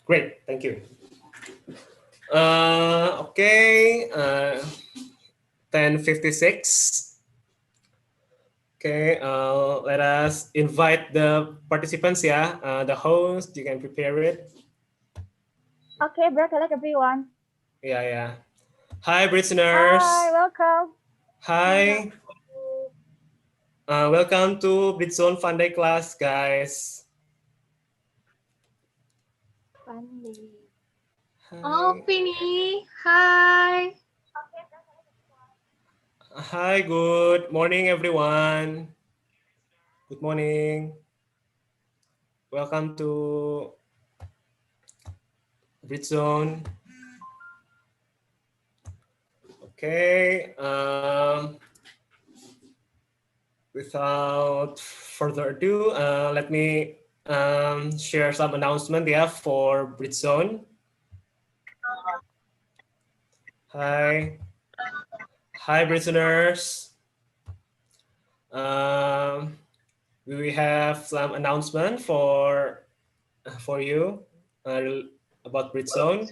Great, thank you. Okay, 10:56. Okay, let us invite the participants. Yeah, the host. You can prepare it. Okay, welcome everyone. Yeah. Hi, Britzoners. Hi, welcome. Hi. Welcome to Britzone Fun Day class, guys. Funny. Oh, Hi. Pini. Hi. Hi. Good morning, everyone. Good morning. Welcome to Britzone. Okay. Without further ado, let me share some announcement for Britzone. Hi, Britzoners. We have some announcement for you about Britzone.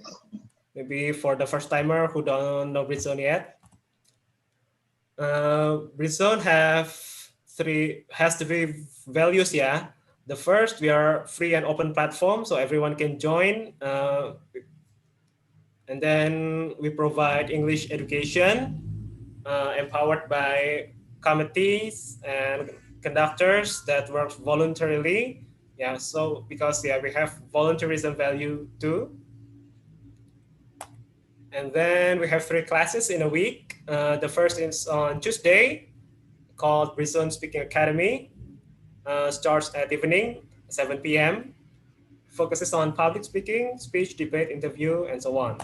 Maybe for the first timer who don't know Britzone yet. Britzone has three values. Yeah. The first, we are free and open platform, so everyone can join. And then we provide English education, empowered by committees and conductors that work voluntarily. Yeah, so because we have volunteerism value too. And then we have 3 classes in a week. The first is on Tuesday, called Britzone Speaking Academy. Starts at evening, 7 p.m. Focuses on public speaking, speech, debate, interview, and so on.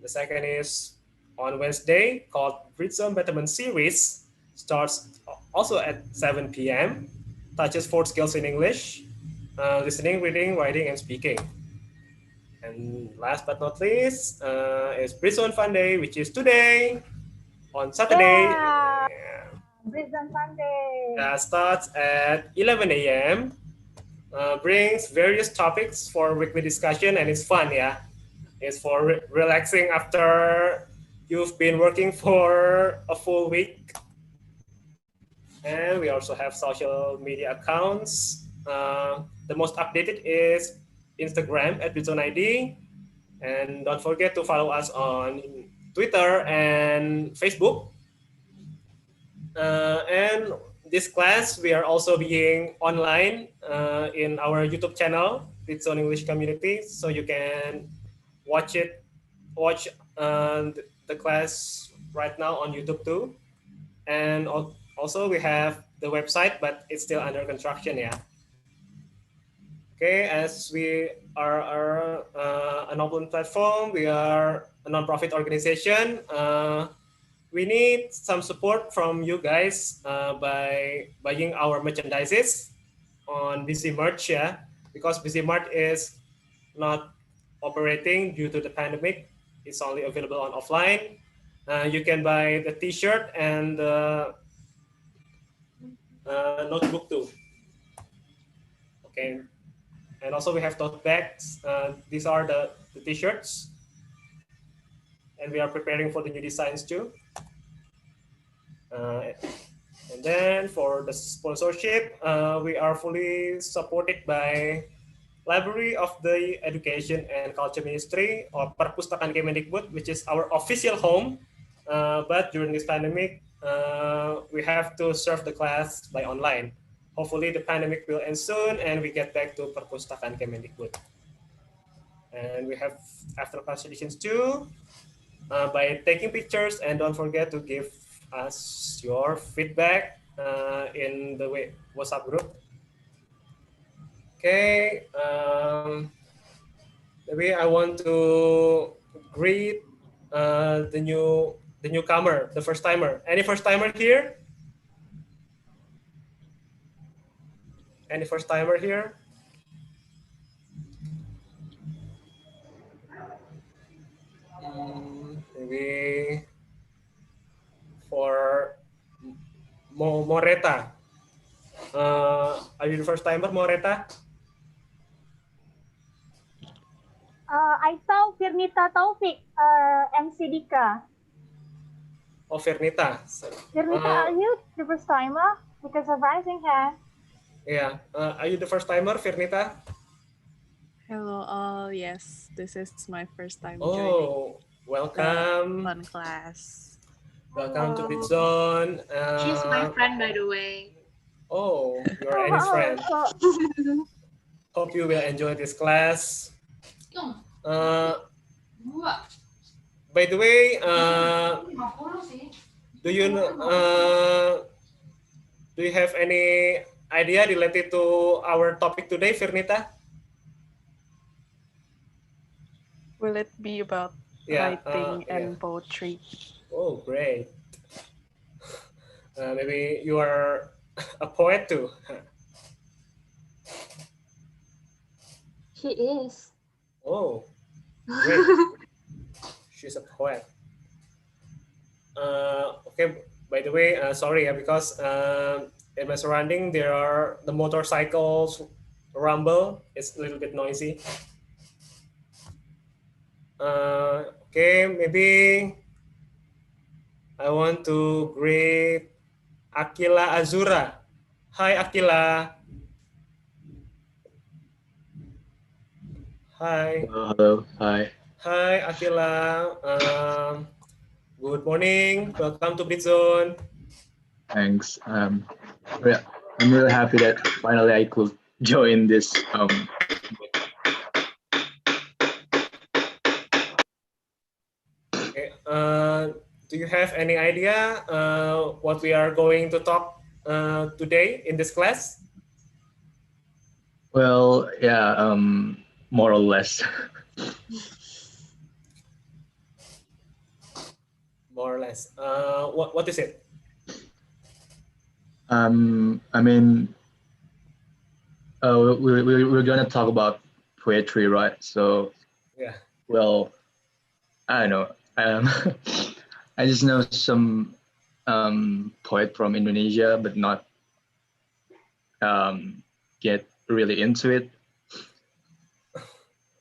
The second is on Wednesday, called Britzone Betterment Series. Starts also at 7 p.m. Touches 4 skills in English, listening, reading, writing, and speaking. And last but not least is Britzone Fun Day, which is today on Saturday. Yeah, Britzone Fun Day. Starts at 11 a.m. Brings various topics for weekly discussion, and it's fun. Yeah, it's for relaxing after you've been working for a full week. And we also have social media accounts. The most updated is Instagram at Britzone ID. And don't forget to follow us on Twitter and Facebook. And this class, we are also being online in our YouTube channel, Britzone English Community. So you can watch the class right now on YouTube too. And also we have the website, but it's still under construction. Yeah. Okay, as we are an open platform, we are a nonprofit organization. We need some support from you guys by buying our merchandises on BC Merch, yeah, because BC Mart is not operating due to the pandemic. It's only available on offline. You can buy the T-shirt and the notebook too. Okay, and also we have tote bags. These are the T-shirts, and we are preparing for the new designs too. And then for the sponsorship, we are fully supported by Library of the Education and Culture Ministry, or Perpustakaan Kemendikbud, which is our official home. But during this pandemic, we have to serve the class by online. Hopefully the pandemic will end soon and we get back to Perpustakaan Kemendikbud. And we have after class editions too, by taking pictures, and don't forget to give us your feedback in the WhatsApp group. Okay, maybe I want to greet the newcomer, the first timer. Any first timer here? Any first timer here? Maybe for Moreta. Are you the first timer, Moreta? I saw Firnita Taufik, MC Dika. Oh, Firnita. Firnita, are you the first timer? Because of rising hand. Yeah. Are you the first timer, Firnita? Hello all. Yes, this is my first time Oh, joining welcome. fun class. Welcome to Hello. Britzone. She's my friend, by the way. Oh, you're Annie's friend. So, Hope you will enjoy this class. By the way, do you have any idea related to our topic today, Firnita? Will it be about writing and poetry? Oh, great. Maybe you are a poet too. She is. Oh, great. She's a poet. Okay, by the way, sorry, because in my surrounding there are the motorcycles rumble. It's a little bit noisy. Okay, maybe I want to greet Akila Azura. Hi, Akila. Hi. Hello. Hi. Hi, Akila. Good morning. Welcome to Britzone. Thanks. I'm really happy that finally I could join this. Okay. Do you have any idea what we are going to talk today in this class? Well, yeah. More or less. More or less. What is it? I mean, we're gonna talk about poetry, right? So, yeah. Well, I don't know. I just know some poet from Indonesia, but not get really into it.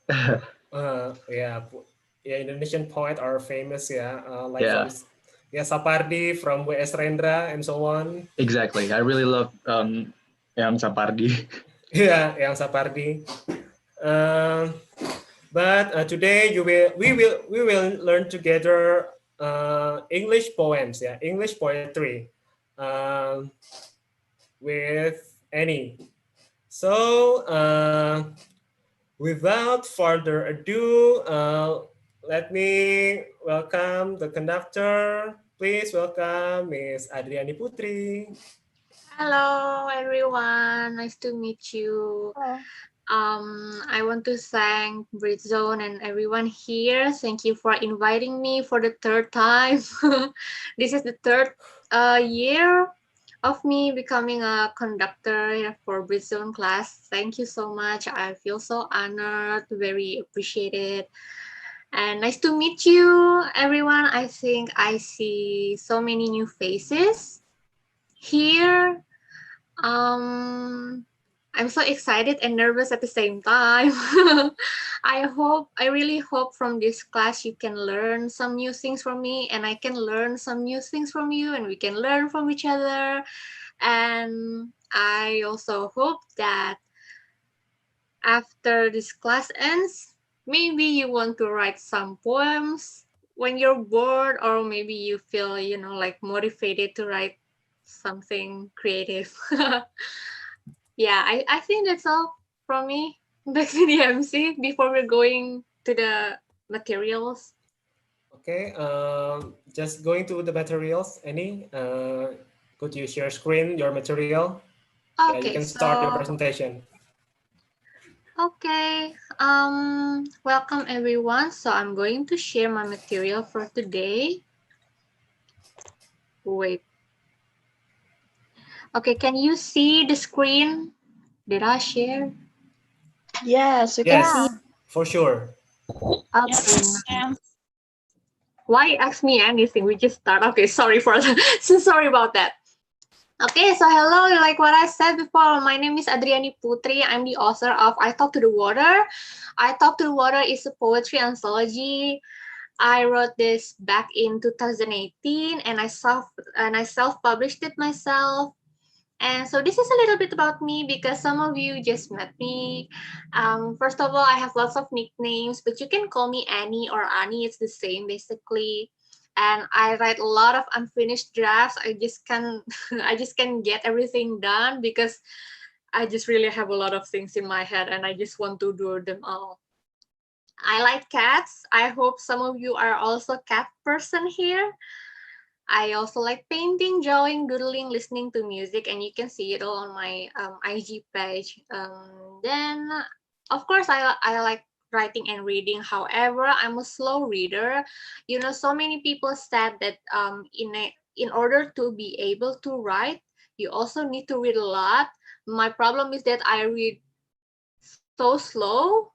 Yeah, Indonesian poet are famous, like Sapardi from W.S. Rendra and so on. Exactly, I really love Yang Sapardi. Yeah, Yang Sapardi. But today we will learn together English poems, English poetry with Annie. So without further ado, let me welcome the conductor. Please welcome Miss Adriani Putri. Hello, everyone. Nice to meet you. I want to thank Britzone and everyone here. Thank you for inviting me for the third time. This is the third year of me becoming a conductor for Britzone class. Thank you so much. I feel so honored, very appreciated. And nice to meet you, everyone. I think I see so many new faces here. I'm so excited and nervous at the same time. I really hope from this class you can learn some new things from me, and I can learn some new things from you, and we can learn from each other. And I also hope that after this class ends, maybe you want to write some poems when you're bored, or maybe you feel, like motivated to write something creative. Yeah, I think that's all from me. Back to the MC before we're going to the materials. Okay, just going to the materials. Annie, could you share screen your material? Okay, yeah, you can start your presentation. Okay, welcome everyone. So I'm going to share my material for today. Wait. Okay, can you see the screen? Did I share? Yes, you can see. For sure. Okay. Yes. Why ask me anything? We just start. Okay, sorry for that. So sorry about that. Okay, so hello, like what I said before, my name is Adriani Putri. I'm the author of I Talk to the Water. I Talk to the Water is a poetry anthology. I wrote this back in 2018 and I self-published it myself. And so this is a little bit about me because some of you just met me. First of all, I have lots of nicknames, but you can call me Annie or Annie. It's the same basically. And I write a lot of unfinished drafts. I just can I just can get everything done because I just really have a lot of things in my head and I just want to do them all. I like cats. I hope some of you are also cat person here. I also like painting, drawing, doodling, listening to music, and you can see it all on my IG page. Then, of course, I like writing and reading. However, I'm a slow reader. You know, so many people said that in order to be able to write, you also need to read a lot. My problem is that I read so slow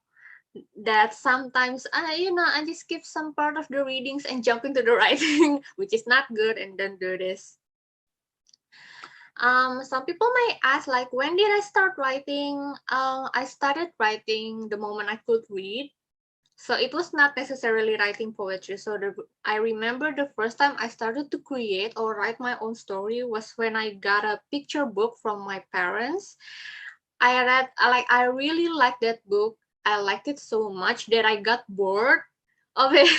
that sometimes I just skip some part of the readings and jump into the writing, which is not good, and don't do this. Some people may ask, like, when did I start writing? I started writing the moment I could read. So it was not necessarily writing poetry. So I remember the first time I started to create or write my own story was when I got a picture book from my parents. I really liked that book. I liked it so much that I got bored of it.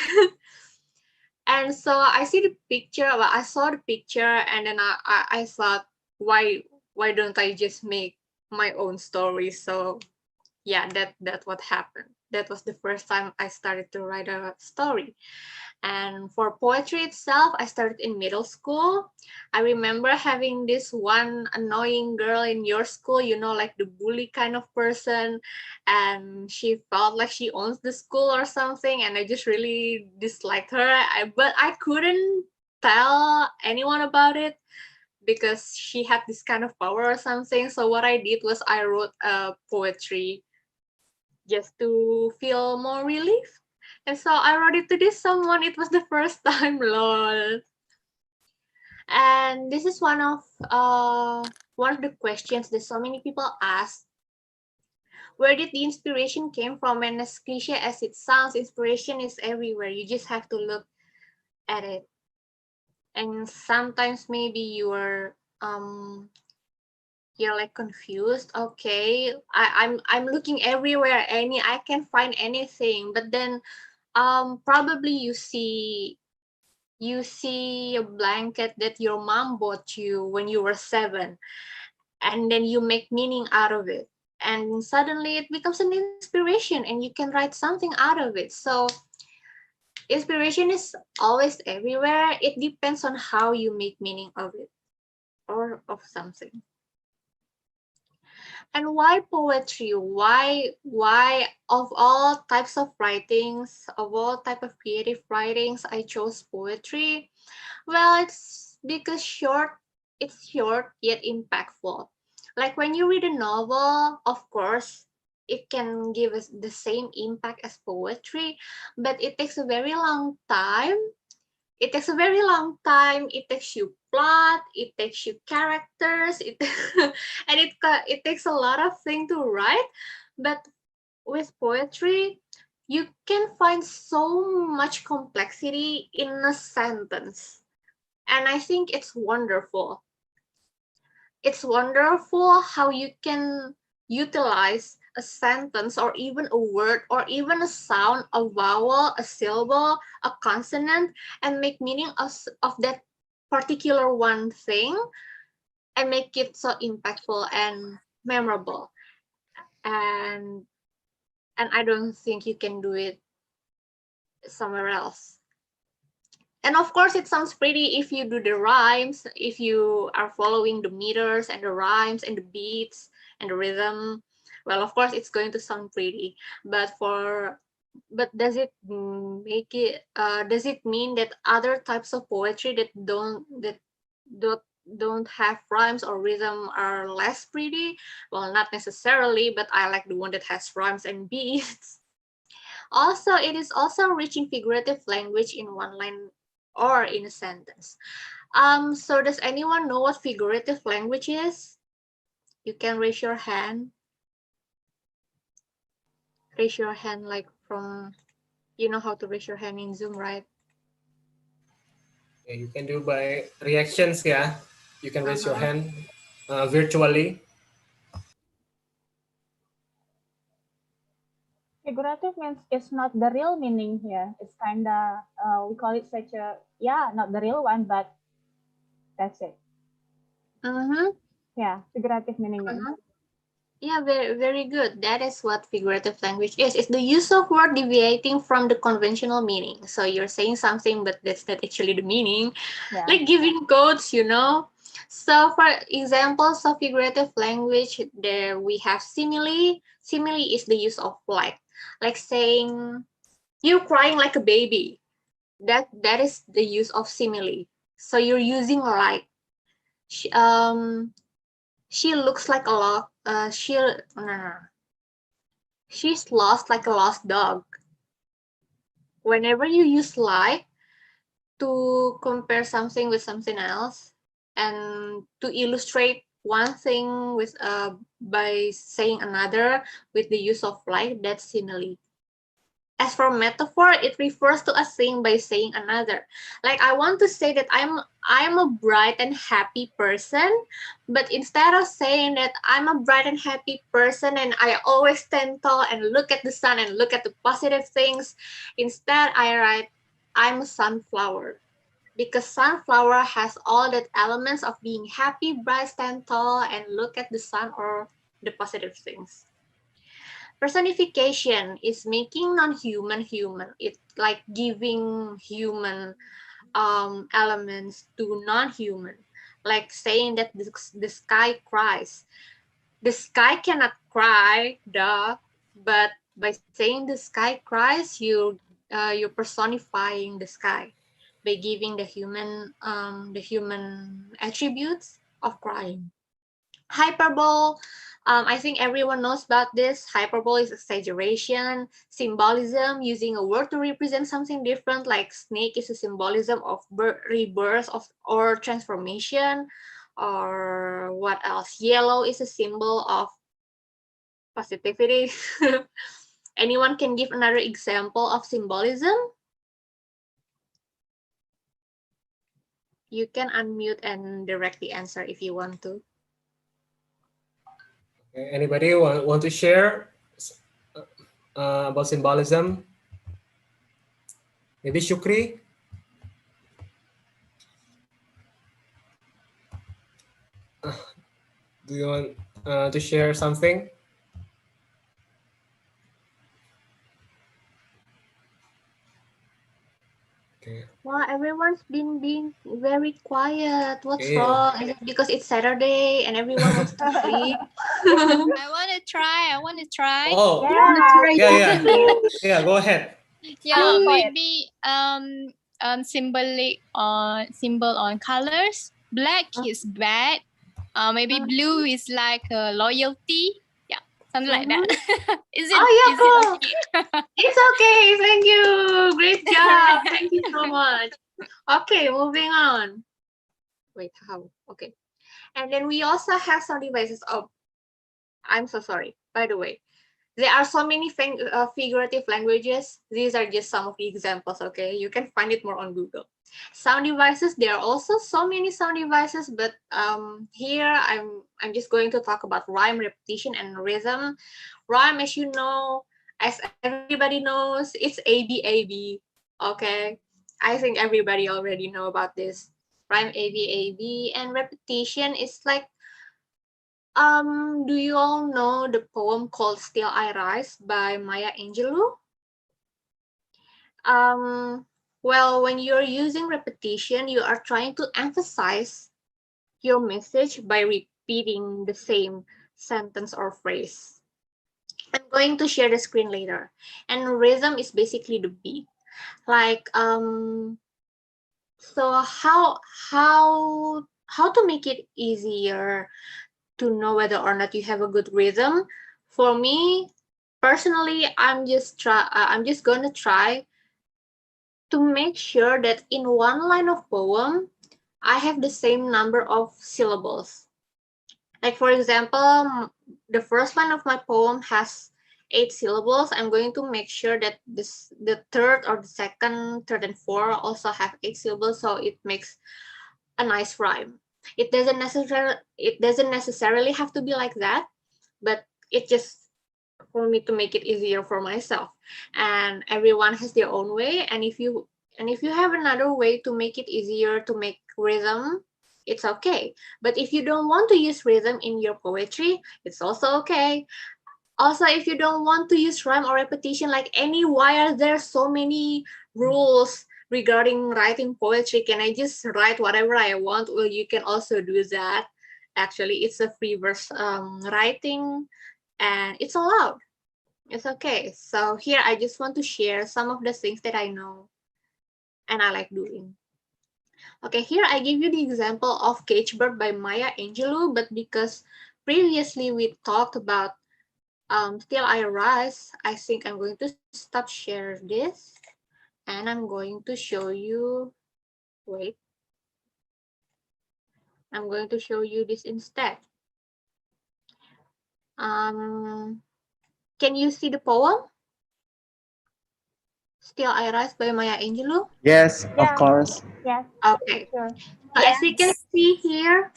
And so I see the picture, well, I saw the picture and then I thought, why don't I just make my own story? So yeah, that's what happened. That was the first time I started to write a story. And for poetry itself, I started in middle school. I remember having this one annoying girl in your school, you know, like the bully kind of person. And she felt like she owns the school or something. And I just really disliked her. But I couldn't tell anyone about it because she had this kind of power or something. So what I did was I wrote a poetry just to feel more relief. And so I wrote it to this someone. It was the first time, lol. And this is one of the questions that so many people ask. Where did the inspiration came from? And as cliche as it sounds, inspiration is everywhere. You just have to look at it. And sometimes maybe you're like confused. Okay, I'm looking everywhere. I can find anything, but then probably you see a blanket that your mom bought you when you were 7, and then you make meaning out of it, and suddenly it becomes an inspiration and you can write something out of it. So inspiration is always everywhere. It depends on how you make meaning of it or of something. And why poetry? Why of all types of writings, of all type of creative writings, I chose poetry? Well, it's because it's short yet impactful. Like when you read a novel, of course, it can give us the same impact as poetry, but it takes a very long time. It takes a very long time. It takes you plot, it takes you characters, and it takes a lot of things to write. But with poetry, you can find so much complexity in a sentence. And I think it's wonderful. It's wonderful how you can utilize a sentence or even a word or even a sound, a vowel, a syllable, a consonant, and make meaning of that particular one thing and make it so impactful and memorable. And I don't think you can do it somewhere else. And of course, it sounds pretty if you do the rhymes, if you are following the meters and the rhymes and the beats and the rhythm. Well, of course, it's going to sound pretty. But does it make it? Does it mean that other types of poetry that don't have rhymes or rhythm are less pretty? Well, not necessarily, but I like the one that has rhymes and beats. Also, it is also rich in figurative language in one line or in a sentence. So does anyone know what figurative language is? You can raise your hand. Raise your hand like from, you know how to raise your hand in Zoom, right? Yeah, you can do by reactions, yeah. You can raise your hand virtually. Figurative means it's not the real meaning here. It's kind of, we call it such a, yeah, not the real one, but that's it. Yeah, figurative meaning. Yeah, very, very good. That is what figurative language is. It's the use of word deviating from the conventional meaning. So you're saying something, but that's not actually the meaning. Yeah. Like giving quotes, you know. So for examples of figurative language, there we have simile. Simile is the use of like saying, you're crying like a baby. That is the use of simile. So you're using like, she looks like a lot. She's lost like a lost dog. Whenever you use like to compare something with something else and to illustrate one thing with by saying another with the use of like, that's simile. As for metaphor, it refers to a thing by saying another. Like I want to say that I'm a bright and happy person, but instead of saying that I'm a bright and happy person and I always stand tall and look at the sun and look at the positive things, instead I write I'm a sunflower. Because sunflower has all that elements of being happy, bright, stand tall, and look at the sun or the positive things. Personification is making non-human human. It's like giving human elements to non-human, like saying that the sky cries. The sky cannot cry, duh, but by saying the sky cries, you're personifying the sky by giving the human attributes of crying. Hyperbole, I think everyone knows about this. Hyperbole is exaggeration, symbolism, using a word to represent something different, like snake is a symbolism of rebirth or transformation, or what else? Yellow is a symbol of positivity. Anyone can give another example of symbolism? You can unmute and directly answer if you want to. Anybody want to share about symbolism? Maybe Shukri? Do you want to share something? Okay. Well, everyone's been being very quiet. What's wrong? Is it because it's Saturday and everyone wants to sleep? I want to try. Oh, yeah. Go ahead. Yeah, maybe symbol on colors. Black is bad. Maybe blue is like loyalty. Yeah, something like that. Is it? Cool. Okay? It's okay. Thank you. Great job. Thank you so much. Okay, moving on. Wait, how? Okay. And then we also have some devices. Oh, I'm so sorry. By the way, there are so many figurative languages. These are just some of the examples, okay? You can find it more on Google. Sound devices, there are also so many sound devices, but here I'm just going to talk about rhyme, repetition, and rhythm. Rhyme, as you know, as everybody knows, it's ABAB, okay? I think everybody already know about this. Rhyme ABAB, and repetition is like, do you all know the poem called Still I Rise by Maya Angelou? Well, when you're using repetition, you are trying to emphasize your message by repeating the same sentence or phrase. I'm going to share the screen later. And rhythm is basically the beat. Like, so how to make it easier to know whether or not you have a good rhythm? For me, personally, I'm just gonna try to make sure that in one line of poem, I have the same number of syllables. Like for example, the first line of my poem has 8 syllables. I'm going to make sure that the third or the second, third and fourth also have 8 syllables, so it makes a nice rhyme. It doesn't necessarily have to be like that, but it just for me to make it easier for myself. And everyone has their own way. And if you have another way to make it easier to make rhythm, it's okay. But if you don't want to use rhythm in your poetry, it's also okay. Also, if you don't want to use rhyme or repetition, like why are there so many rules regarding writing poetry? Can I just write whatever I want? Well, you can also do that. Actually, it's a free verse writing, and it's allowed. It's okay. So here I just want to share some of the things that I know and I like doing. Okay, here I give you the example of Cage Bird by Maya Angelou, but because previously we talked about Still I Rise, I think I'm going to stop share this and I'm going to show you, wait, I'm going to show you this instead. Can you see the poem? Still I Rise by Maya Angelou? Yes, Yeah. of course. Yes. Okay. Sure. As you can see here,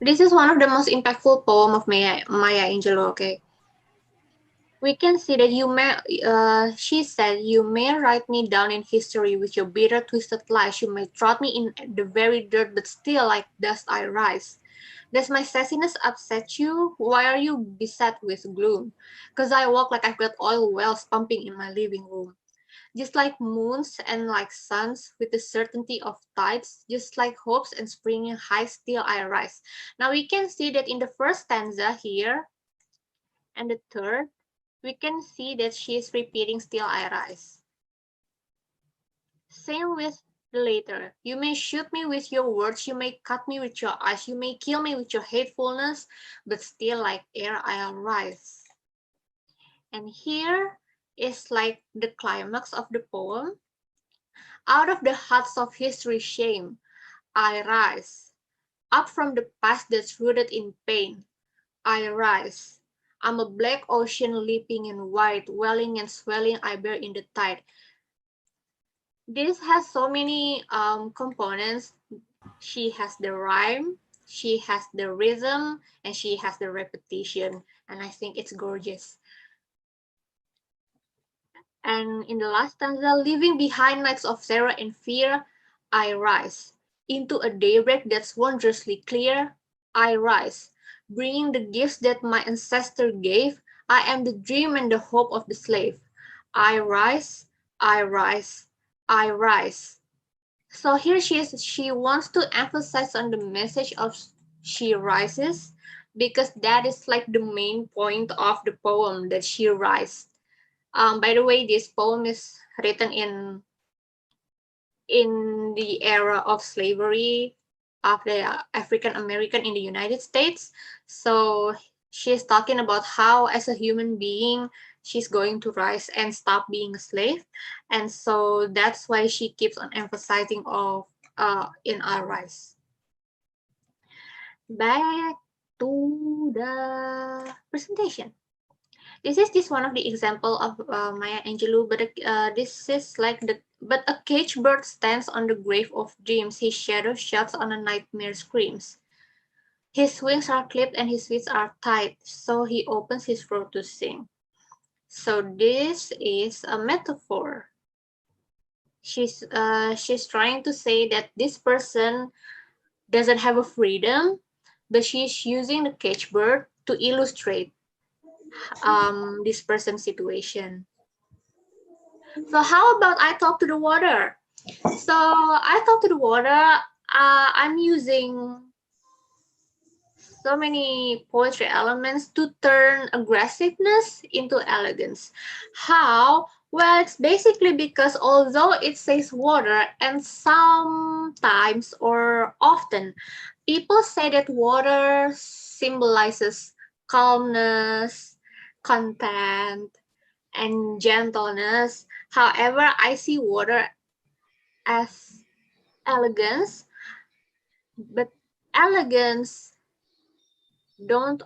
this is one of the most impactful poem of Maya Angelou. Okay, we can see that she said, "You may write me down in history with your bitter, twisted lies. You may trot me in the very dirt, but still like dust I rise. Does my sassiness upset you? Why are you beset with gloom? 'Cause I walk like I've got oil wells pumping in my living room. Just like moons and like suns with the certainty of tides, just like hopes and springing high, still I rise." Now we can see that in the first stanza here and the third, we can see that she is repeating still I rise. Same with the later. You may shoot me with your words, you may cut me with your eyes, you may kill me with your hatefulness, but still like air I'll rise. And here is like the climax of the poem. Out of the huts of history's shame, I rise. Up from the past that's rooted in pain, I rise. I'm a black ocean leaping in white, welling and swelling I bear in the tide. This has so many components. She has the rhyme, she has the rhythm, and she has the repetition. And I think it's gorgeous. And in the last stanza, leaving behind nights of terror and fear, I rise. Into a daybreak that's wondrously clear, I rise. Bringing the gifts that my ancestor gave, I am the dream and the hope of the slave. I rise, I rise, I rise. So here she wants to emphasize on the message of she rises, because that is like the main point of the poem, that she rises. By the way, this poem is written in the era of slavery of the African American in the United States. So she's talking about how, as a human being, she's going to rise and stop being a slave. And so that's why she keeps on emphasizing in our rise. Back to the presentation. This is just one of the example of Maya Angelou, but this is like but a caged bird stands on the grave of dreams. His shadow shouts on a nightmare screams. His wings are clipped and his feet are tied, so he opens his throat to sing. So this is a metaphor. She's trying to say that this person doesn't have a freedom, but she's using the caged bird to illustrate this person's situation. So how about I talk to the water? So I talk to the water. I'm using so many poetry elements to turn aggressiveness into elegance. How? Well, it's basically because although it says water, and sometimes or often people say that water symbolizes calmness, content, and gentleness. However, I see water as elegance, but elegance doesn't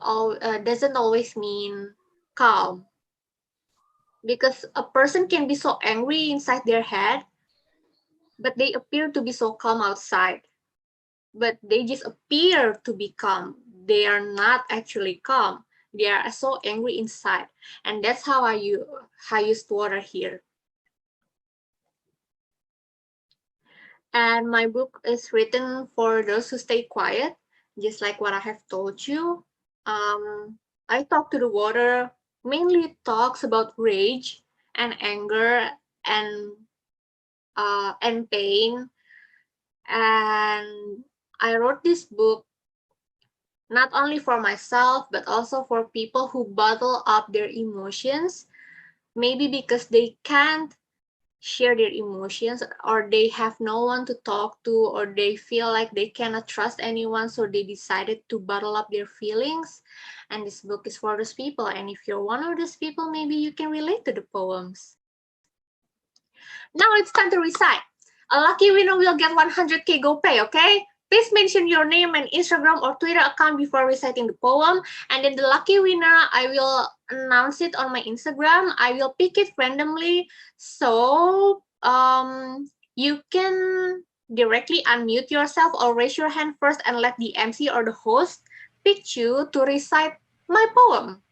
always mean calm, because a person can be so angry inside their head, but they appear to be so calm outside. But they just appear to be calm. They are not actually calm. They are so angry inside, and that's how I use water here. And my book is written for those who stay quiet, just like what I have told you. I talk to the water, mainly talks about rage and anger and pain. And I wrote this book not only for myself, but also for people who bottle up their emotions, maybe because they can't share their emotions, or they have no one to talk to, or they feel like they cannot trust anyone, so they decided to bottle up their feelings. And this book is for those people. And if you're one of those people, maybe you can relate to the poems. Now it's time to recite. A lucky winner will get 100K GoPay, okay? Please mention your name and Instagram or Twitter account before reciting the poem. And then the lucky winner, I will announce it on my Instagram. I will pick it randomly. So you can directly unmute yourself or raise your hand first and let the MC or the host pick you to recite my poem.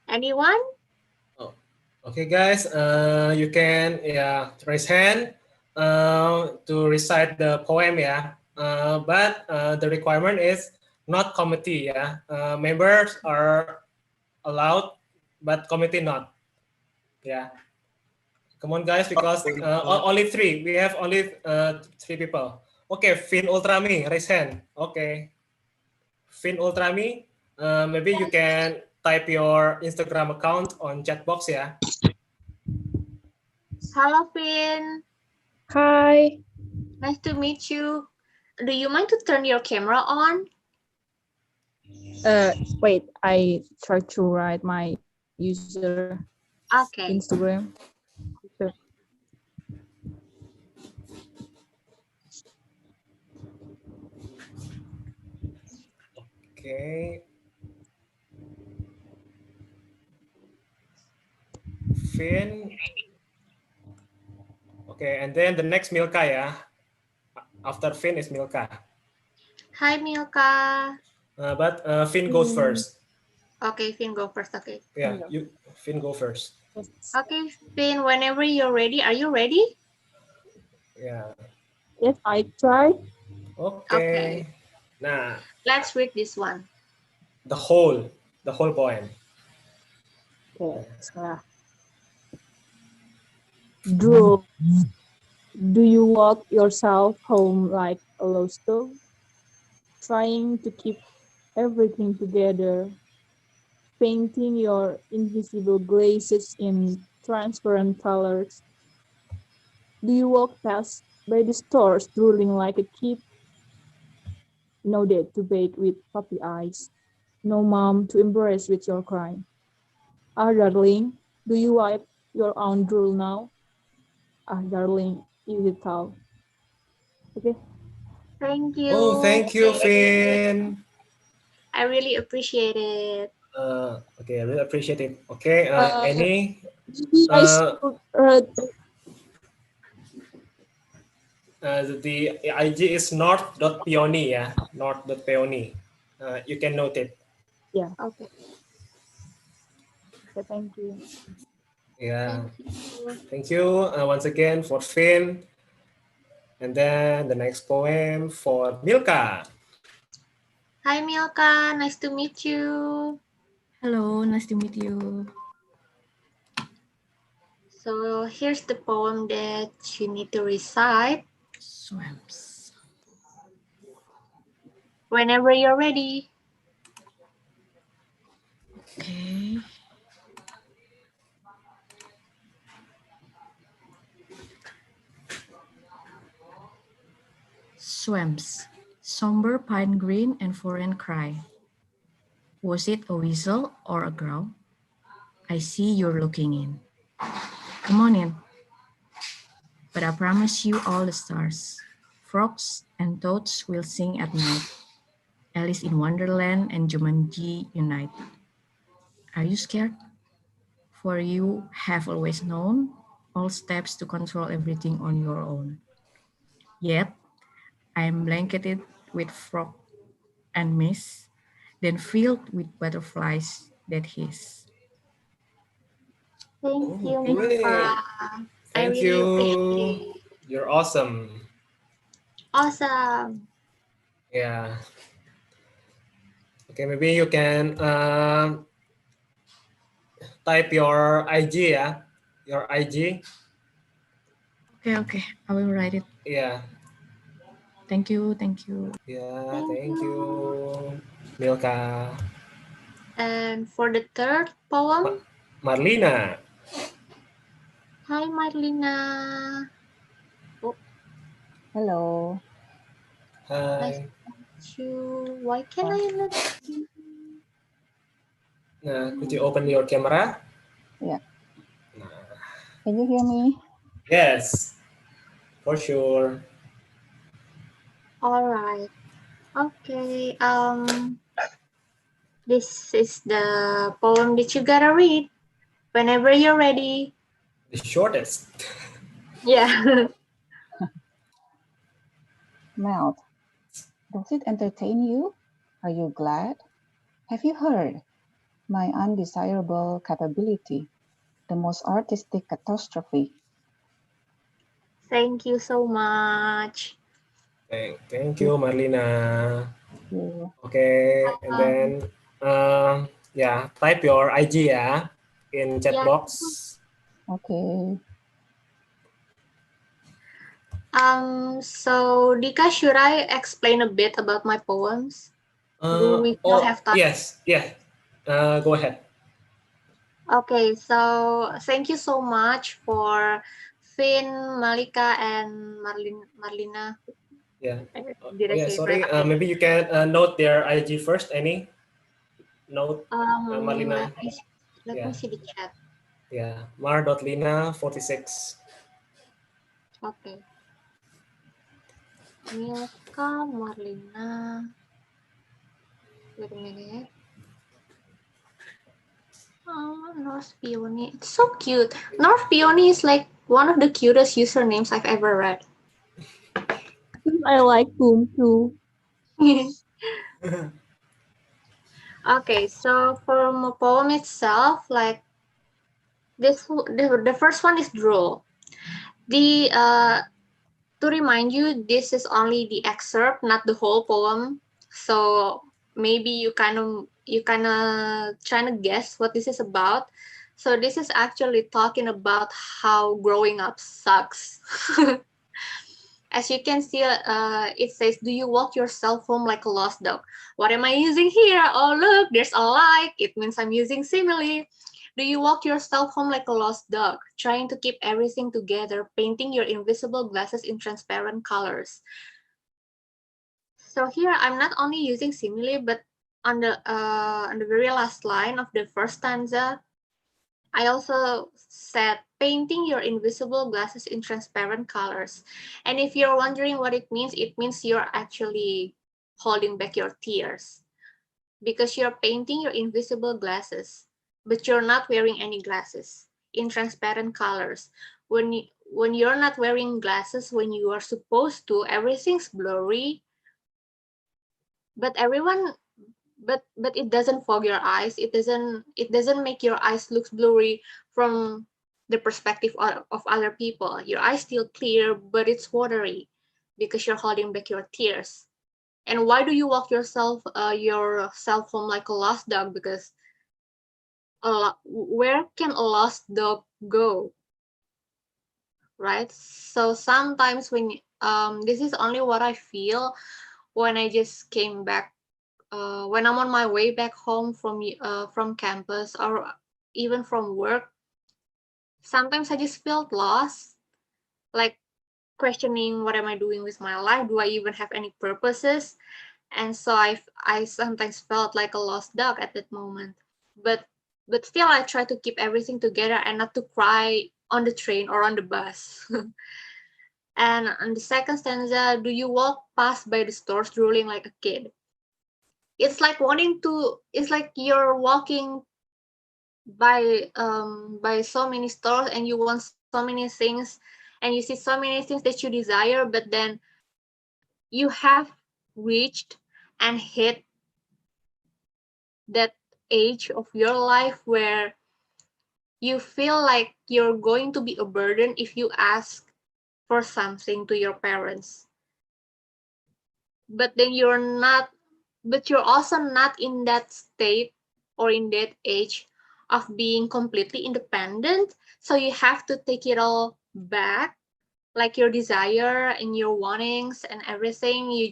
Anyone? Oh, okay, guys. You can raise hand to recite the poem, but the requirement is not committee, members are allowed, but committee not. Yeah. Come on, guys, because only three. We have only 3 people. Okay, Fin Ultrami, raise hand. Okay. Fin Ultrami, maybe you can type your Instagram account on chat box, yeah. Hello, Fin. Hi. Nice to meet you. Do you mind to turn your camera on? Wait, I try to write my user Instagram. Sure. Okay. Fin. Okay, and then the next Milka, yeah. After Fin is Milka. Hi, Milka. But Fin goes first. Okay, Fin go first. Okay. Yeah, Fin go first. Okay, Fin, whenever you're ready. Are you ready? Yeah. Yes, I try. Okay. Nah. Let's read this one. The whole poem. Okay. Do you walk yourself home like a lost dog, trying to keep everything together, painting your invisible glazes in transparent colors? Do you walk past by the stores drooling like a kid? No dad to bake with puppy eyes, no mom to embrace with your crying. Ah, darling, do you wipe your own drool now? Ah, darling, is it all? Okay. Thank you. Oh, thank you, Fin. I really appreciate it. Okay, I really appreciate it. Okay, any? The IG is north.peony, yeah, north.peony. You can note it. Yeah. Okay. Okay, thank you. Yeah. Thank you once again for Fin. And then the next poem for Milka. Hi, Milka. Nice to meet you. Hello, nice to meet you. So here's the poem that you need to recite. Swamps. Whenever you're ready. Okay. Swamps, somber pine green and foreign cry. Was it a whistle or a growl? I see you're looking in. Come on in. But I promise you all the stars. Frogs and toads will sing at night. Alice in Wonderland and Jumanji unite. Are you scared? For you have always known all steps to control everything on your own. Yet, I am blanketed with fog and mist, then filled with butterflies that hiss. Thank you, Great. Milka. I Thank really you. appreciate. You're awesome. Awesome. Yeah. Okay, maybe you can type your IG, yeah? Your IG. Okay, I will write it. Yeah. Thank you. Yeah, thank you, Milka. And for the third poem, Marlina. hi Marlina. Oh, hello. nice Hi. to meet you. Why can I not see? Could you open your camera? Yeah. Can you hear me? Yes, for sure. All right. Okay. This is the poem that you gotta read whenever you're ready. The shortest. Yeah. Melt. Does it entertain you? Are you glad? Have you heard? My undesirable capability, the most artistic catastrophe. Thank you so much. Thank you, Marlina. Yeah. Okay, and then yeah, type your IG ya in chat box. Okay. So Dika, should I explain a bit about my poems? Do we still have time? Yes, yeah. Go ahead. Okay, so thank you so much for Finn, Malika, and Marlina. Yeah. Did I say sorry. it right? Maybe you can note their IG first. Any note, Marlina? Let me see the chat. Yeah, mar.lina46. Okay. Milka, Marlina. Wait a minute. Oh, North Peony. It's so cute. North Peony is like one of the cutest usernames I've ever read. I like Boom too. Okay, so from a poem itself, like this, the first one is droll. To remind you, this is only the excerpt, not the whole poem. So maybe you kind of trying to guess what this is about. So this is actually talking about how growing up sucks. As you can see, it says, do you walk yourself home like a lost dog? What am I using here? Oh, look, there's a like. It means I'm using simile. Do you walk yourself home like a lost dog, trying to keep everything together, painting your invisible glasses in transparent colors? So here, I'm not only using simile, but on the very last line of the first stanza, I also said painting your invisible glasses in transparent colors. And if you're wondering what it means you're actually holding back your tears because you're painting your invisible glasses, but you're not wearing any glasses in transparent colors. When you're not wearing glasses, when you are supposed to, everything's blurry, but it doesn't fog your eyes. It doesn't make your eyes look blurry from the perspective of other people. Your eyes still clear, but it's watery because you're holding back your tears. And why do you walk yourself home like a lost dog? Because where can a lost dog go, right? So sometimes when this is only what I feel when I just came back. When I'm on my way back home from campus or even from work, sometimes I just felt lost, like questioning what am I doing with my life? Do I even have any purposes? And so I sometimes felt like a lost dog at that moment. But still I try to keep everything together and not to cry on the train or on the bus. And on the second stanza, do you walk past by the stores drooling like a kid? It's like it's like you're walking by so many stores and you want so many things and you see so many things that you desire, but then you have reached and hit that age of your life where you feel like you're going to be a burden if you ask for something to your parents. But then you're also not in that state or in that age of being completely independent. So you have to take it all back, like your desire and your wantings and everything. You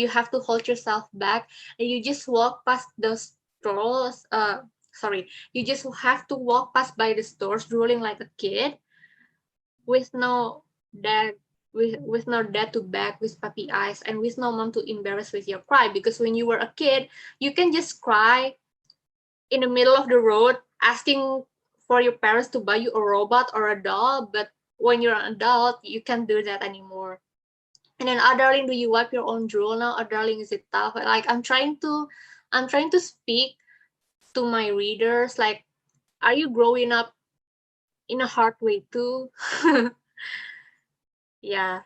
have to hold yourself back, and you just walk past those stores. You just have to walk past by the stores drooling like a kid with no dad with no dad to back with puppy eyes and with no mom to embarrass with your cry, because when you were a kid you can just cry in the middle of the road asking for your parents to buy you a robot or a doll, but when you're an adult you can't do that anymore. And then, oh darling, do you wipe your own drool now? Oh darling, is it tough? Like I'm trying to speak to my readers, like, are you growing up in a hard way too? Yeah,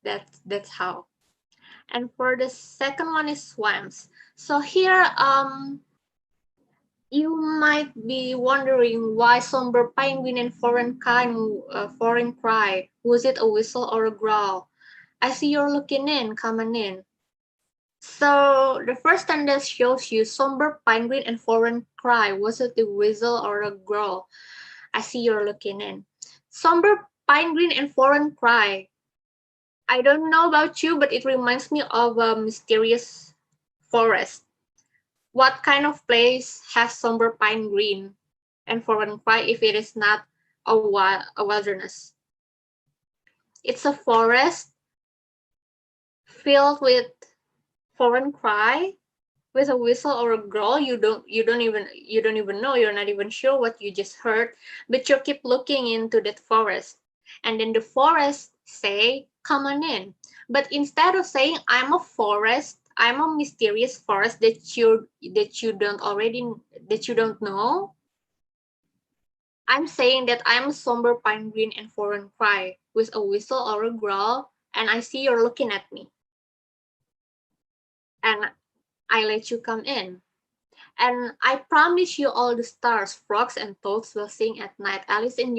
that's how. And for the second one is swamps. So here you might be wondering why somber penguin and foreign cry. Was it a whistle or a growl? I see you're looking in, coming in. So the first sentence shows you somber penguin and foreign cry. Was it a whistle or a growl? I see you're looking in. Somber penguin and foreign cry. I don't know about you, but it reminds me of a mysterious forest. What kind of place has somber pine green and foreign cry if it is not a wilderness? It's a forest filled with foreign cry, with a whistle or a growl. You don't even know. You're not even sure what you just heard, but you keep looking into that forest, and then the forest say, "Come on in." But instead of saying, "I'm a forest," I'm a mysterious forest that you don't know. I'm saying that I'm a somber pine green and foreign cry with a whistle or a growl, and I see you're looking at me. And I let you come in. And I promise you all the stars, frogs, and toads will sing at night. Alice in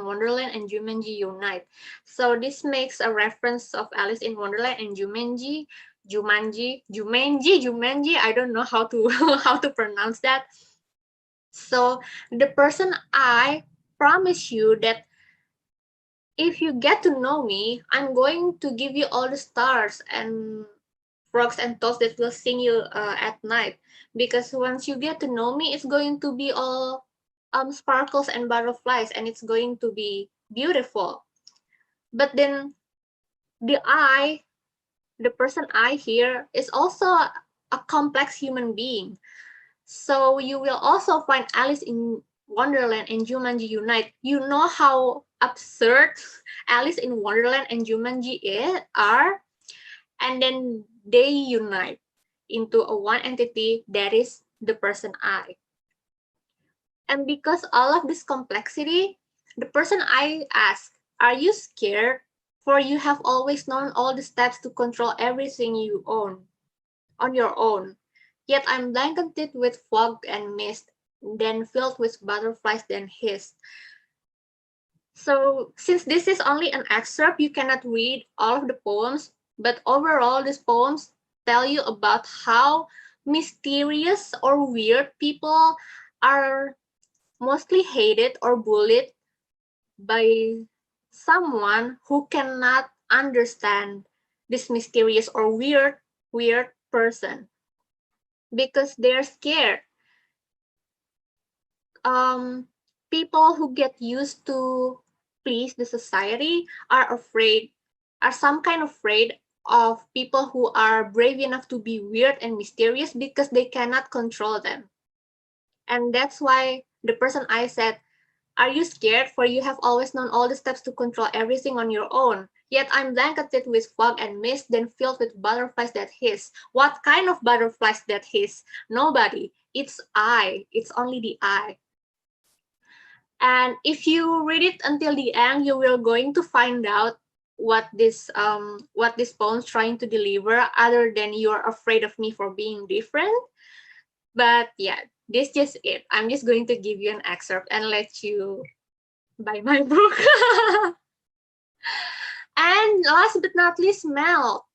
Wonderland and Jumanji unite. So this makes a reference of Alice in Wonderland and Jumanji. I don't know how to how to pronounce that. So the person I promise you that if you get to know me, I'm going to give you all the stars and frogs and toads that will sing you at night. Because once you get to know me, it's going to be all sparkles and butterflies, and it's going to be beautiful. But then the person I here is also a complex human being. So you will also find Alice in Wonderland and Jumanji unite. You know how absurd Alice in Wonderland and Jumanji are, and then they unite into a one entity that is the person I. And because all of this complexity, the person I ask, are you scared? For you have always known all the steps to control everything you own on your own. Yet I'm blanketed with fog and mist, then filled with butterflies, then hissed. So since this is only an excerpt, you cannot read all of the poems, but overall these poems tell you about how mysterious or weird people are mostly hated or bullied by someone who cannot understand this mysterious or weird person because they're scared. People who get used to please the society are some kind of afraid of people who are brave enough to be weird and mysterious because they cannot control them. And that's why the person I said, Are you scared? For you have always known all the steps to control everything on your own. Yet I'm blanketed with fog and mist, then filled with butterflies that hiss. What kind of butterflies that hiss? Nobody. It's I. It's only the I. And if you read it until the end, you will going to find out what this poem's trying to deliver, other than you're afraid of me for being different. But yeah, this just it. I'm just going to give you an excerpt and let you buy my book. And last but not least, Mel.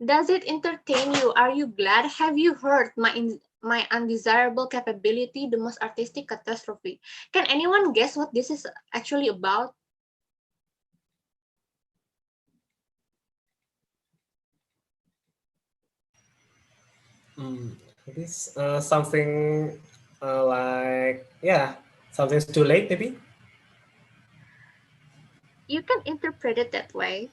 Does it entertain you? Are you glad? Have you heard my undesirable capability, the most artistic catastrophe? Can anyone guess what this is actually about? This something like, yeah, something's too late maybe. You can interpret it that way,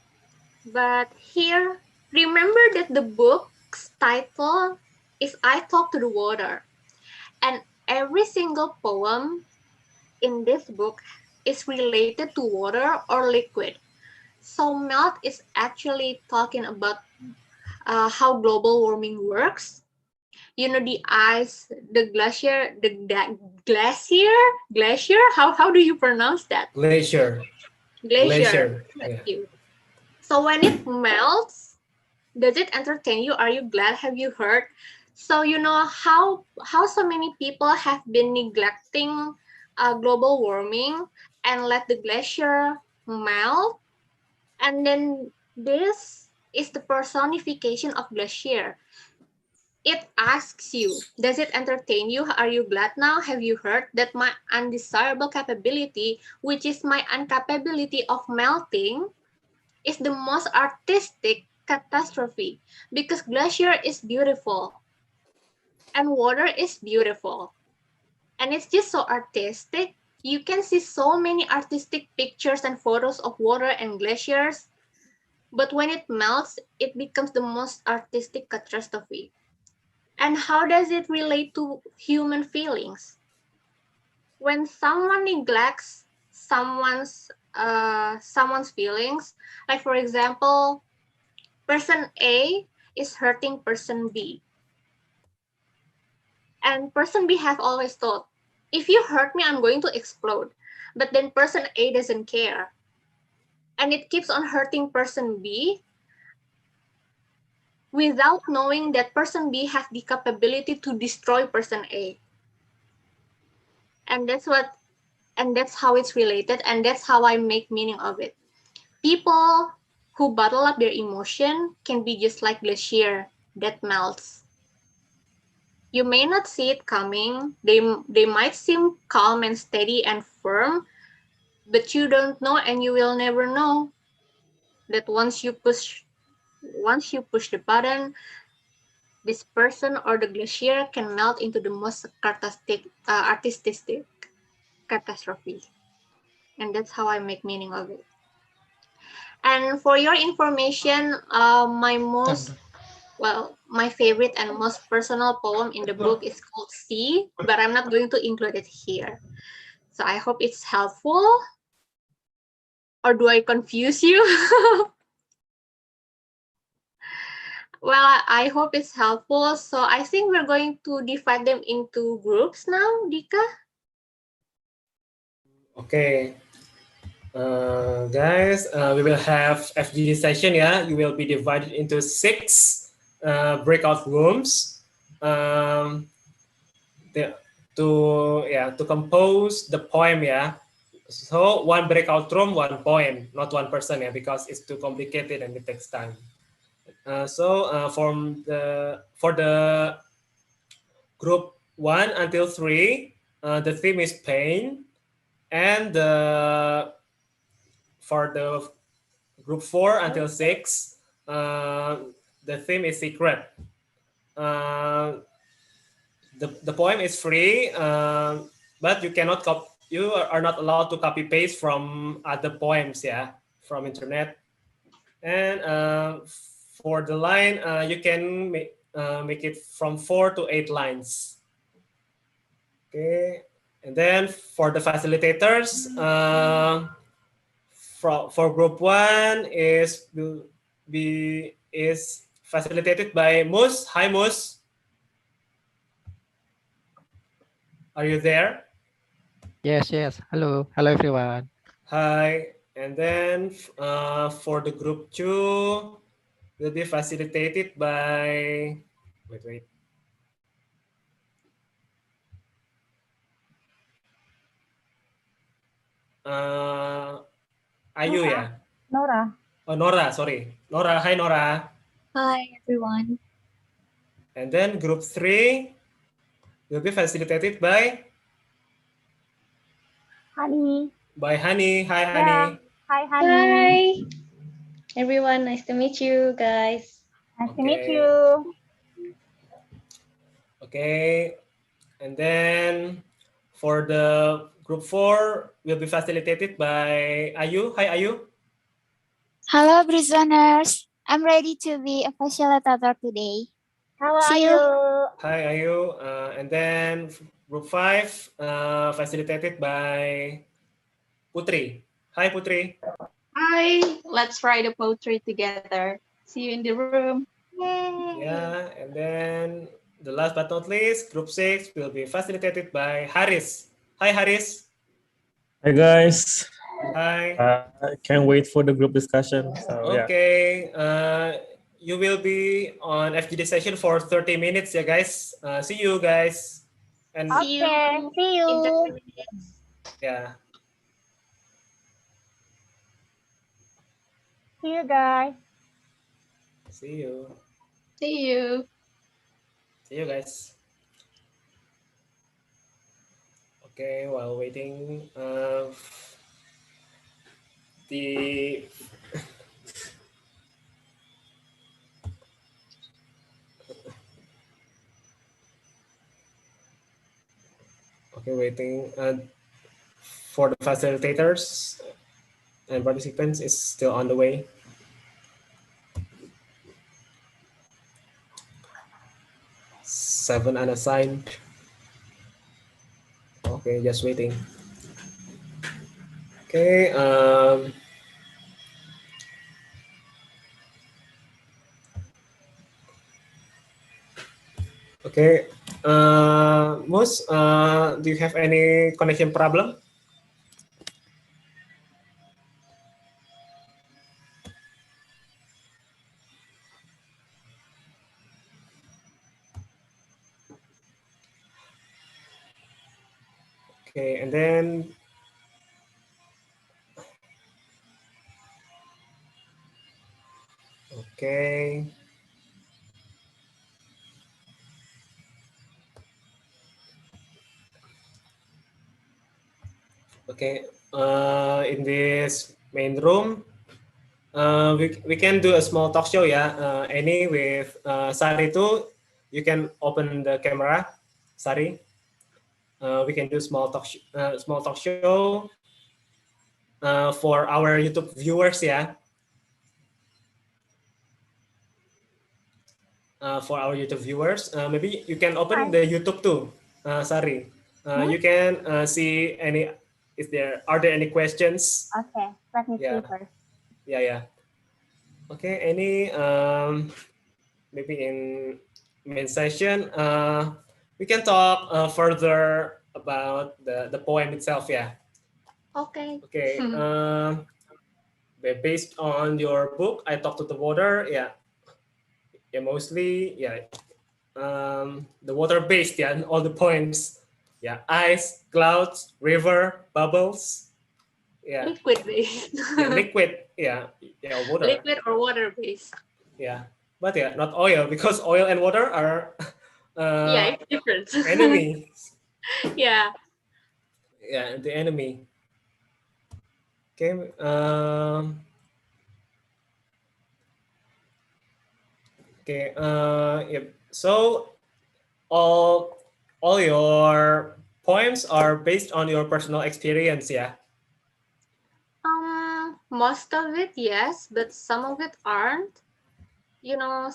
but here, remember that the book's title is I Talk to the Water, and every single poem in this book is related to water or liquid. So Melt is actually talking about how global warming works. You know, the ice, the glacier, glacier. How do you pronounce that? Glacier. Thank you. So when it melts, does it entertain you? Are you glad? Have you heard? So you know how so many people have been neglecting global warming and let the glacier melt, and then this is the personification of glacier. It asks you, does it entertain you? Are you glad now? Have you heard that my undesirable capability, which is my incapability of melting, is the most artistic catastrophe? Because glacier is beautiful and water is beautiful. And it's just so artistic. You can see so many artistic pictures and photos of water and glaciers. But when it melts, it becomes the most artistic catastrophe. And how does it relate to human feelings? When someone neglects someone's feelings, like for example, person A is hurting person B. And person B have always thought, if you hurt me, I'm going to explode. But then person A doesn't care. And it keeps on hurting person B without knowing that person B has the capability to destroy person A. And that's how it's related, and that's how I make meaning of it. People who bottle up their emotion can be just like glacier that melts. You may not see it coming. They might seem calm and steady and firm, but you don't know, and you will never know that once you push the button, this person or the glacier can melt into the most artistic catastrophe. And that's how I make meaning of it. And for your information, my favorite and most personal poem in the book is called Sea, but I'm not going to include it here. So I hope it's helpful. Or do I confuse you? Well, I hope it's helpful. So I think we're going to divide them into groups now, Dika. Okay. Guys, we will have FGD session, yeah. You will be divided into 6 breakout rooms to compose the poem, yeah. So 1 breakout room, 1 poem, not 1 person, yeah, because it's too complicated and it takes time. For the group 1 until 3, the theme is pain, and for the group 4 until 6, the theme is secret. The poem is free, but you are not allowed to copy paste from other poems, yeah, from internet. And for the line, you can make it from 4 to 8 lines. Okay, And then for the facilitators, for group 1 will be facilitated by Mus. Hi Mus. Are you there? Yes, yes. Hello. Hello, everyone. Hi. And then for the group 2 will be facilitated by, wait. Ayu Nora. ya? Nora. Oh, Nora, sorry. Nora, hi Nora. Hi, everyone. And then group 3 will be facilitated by Honey. By Hani. Hi, Yeah. Hani. Hi, Honey. Hi, everyone. Nice to meet you, guys. Nice to meet you. Okay. And then for the group 4 will be facilitated by Ayu. Hi, Ayu. Hello, Britzoners. I'm ready to be a facilitator today. Hello, See Ayu. you. Hi, Ayu. And then group 5 facilitated by Putri. Hi, Putri. Hi, let's write a poetry together. See you in the room. Yay. Yeah, and then the last but not least, group 6 will be facilitated by Haris. Hi, Haris. Hi, guys. Hi. I can't wait for the group discussion. So, Okay. You will be on FGD session for 30 minutes, yeah, guys. See you, guys. And Okay, see you. yeah. See you, guys. See you. See you. See you, guys. Okay, while waiting, the okay, waiting for the facilitators and participants is still on the way. Seven unassigned. Okay, just waiting. Okay. Okay. Mus, do you have any connection problem? Okay, and then okay. Okay, in this main room, we can do a small talk show, yeah. Any with Sari too, you can open the camera, Sari. We can do small talk show for our YouTube viewers, yeah. For our YouTube viewers, maybe you can open the YouTube too, Sari. You can see are there any questions? Okay, let me see first. Yeah. Okay, any maybe in main session, we can talk further about the poem itself, yeah. Okay. Okay. Based on your book, I Talk to the Water, yeah. Yeah, mostly, yeah. The water based, yeah, all the poems. Yeah, ice, clouds, river, bubbles. Yeah. Liquid based. Yeah, liquid, yeah, water. Liquid or water based. Yeah, but yeah, not oil, because oil and water are yeah, it's different. enemies. Yeah. Yeah, the enemy. Okay. Okay. Yeah. So all your poems are based on your personal experience, yeah. Most of it, yes, but some of it aren't. You know,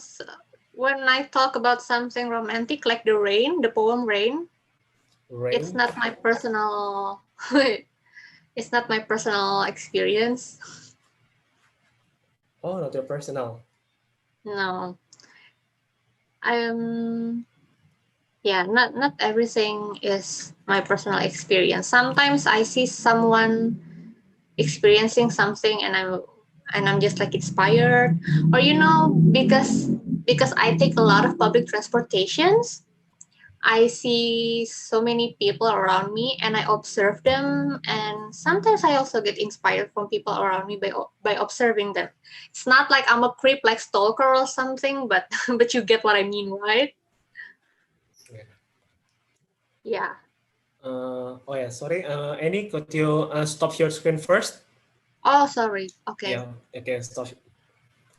when I talk about something romantic, like the rain, the poem Rain, Rain? It's not my personal. It's not my personal experience. Oh, not your personal. No. Yeah, not everything is my personal experience. Sometimes I see someone experiencing something and I'm just like inspired, or because I take a lot of public transportations, I see so many people around me and I observe them, and sometimes I also get inspired from people around me by observing them. It's not like I'm a creep like stalker or something, but but you get what I mean, right? Yeah. Oh yeah, sorry. Annie, could you stop your screen first? Oh, sorry. Okay. Yeah, okay, stop.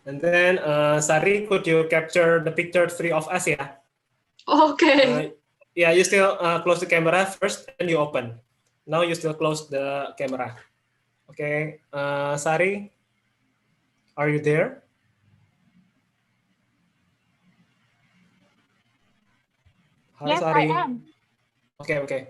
And then Sari, could you capture the picture 3 of us, yeah? Okay. Yeah, you still close the camera first and you open. Now you still close the camera. Okay, Sari, are you there? Hi, Yes, Sari. I am. Okay.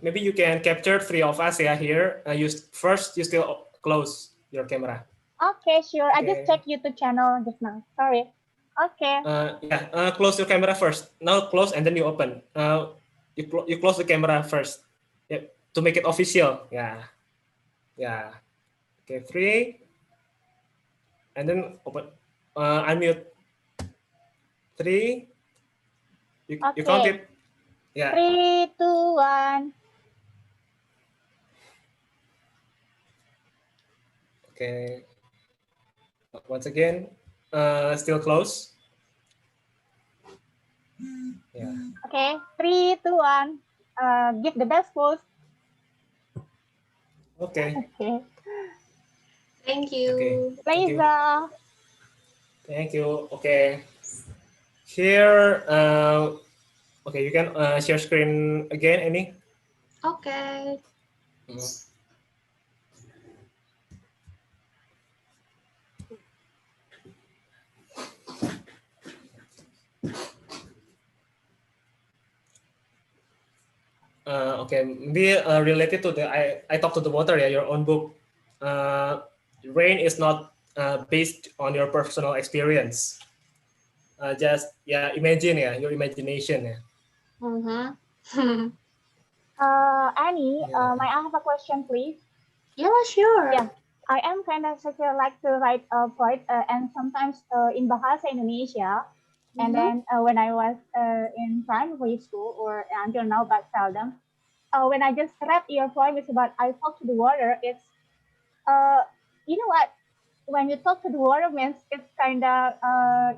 Maybe you can capture 3 of us, yeah, here. You still close your camera. Okay, sure. I just Okay. checked YouTube channel just now. Sorry. Okay. Close your camera first. Now close and then you open. You close the camera first. Yeah, to make it official. Yeah. Okay, 3, and then open. Unmute. 3. You count Okay. it. Yeah. 3, 2, 1. Okay. Once again, still close. Yeah. Okay. 3, 2, 1. Give the best pose. Okay. Okay. Thank you. Okay. Lisa. Thank you. Okay. Here, okay, you can share screen again, Annie. Okay. Okay, maybe related to the I talk to the water, yeah, your own book. Rain is not based on your personal experience. Just imagine, your imagination, yeah. Annie, may I have a question, please? Yeah, sure. Yeah, I am kind of such a like to write a poet, and sometimes in Bahasa Indonesia. And then when I was in primary school or until now, but seldom, when I just read your poem, it's about I talk to the water. It's you know what? When you talk to the water, means it's kind of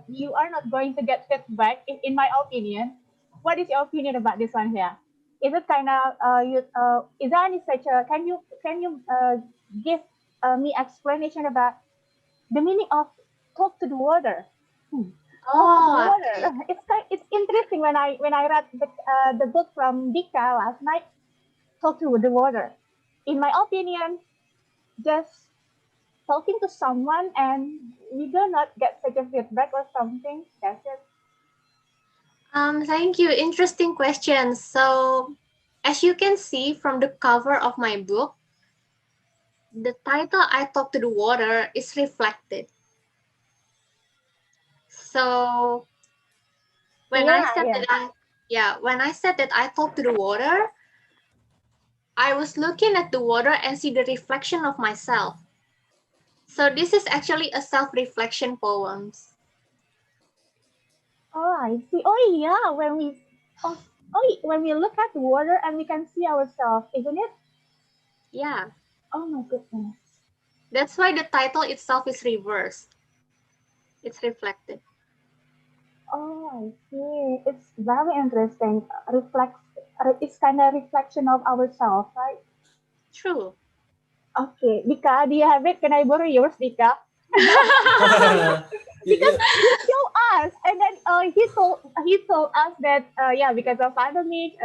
you are not going to get feedback. In my opinion, what is your opinion about this one here? Is it kind of is there any such a can you give me explanation about the meaning of talk to the water? Talk to the water. It's interesting when I read the book from Dika last night. Talk to the water. In my opinion, just talking to someone and we do not get such a feedback or something. That's it. Thank you. Interesting question. So, as you can see from the cover of my book, the title I Talk to the Water is reflected. So, when I said that I talk to the water, I was looking at the water and see the reflection of myself. So this is actually a self-reflection poem. Oh, I see. Oh yeah, when we look at the water and we can see ourselves, isn't it? Yeah. Oh my goodness. That's why the title itself is reversed. It's reflected. Oh, I see. It's very interesting. It's kind of reflection of ourselves, right? True. Okay, Dika, do you have it? Can I borrow yours, Dika? Because he showed us, and then he told us that because of pandemic,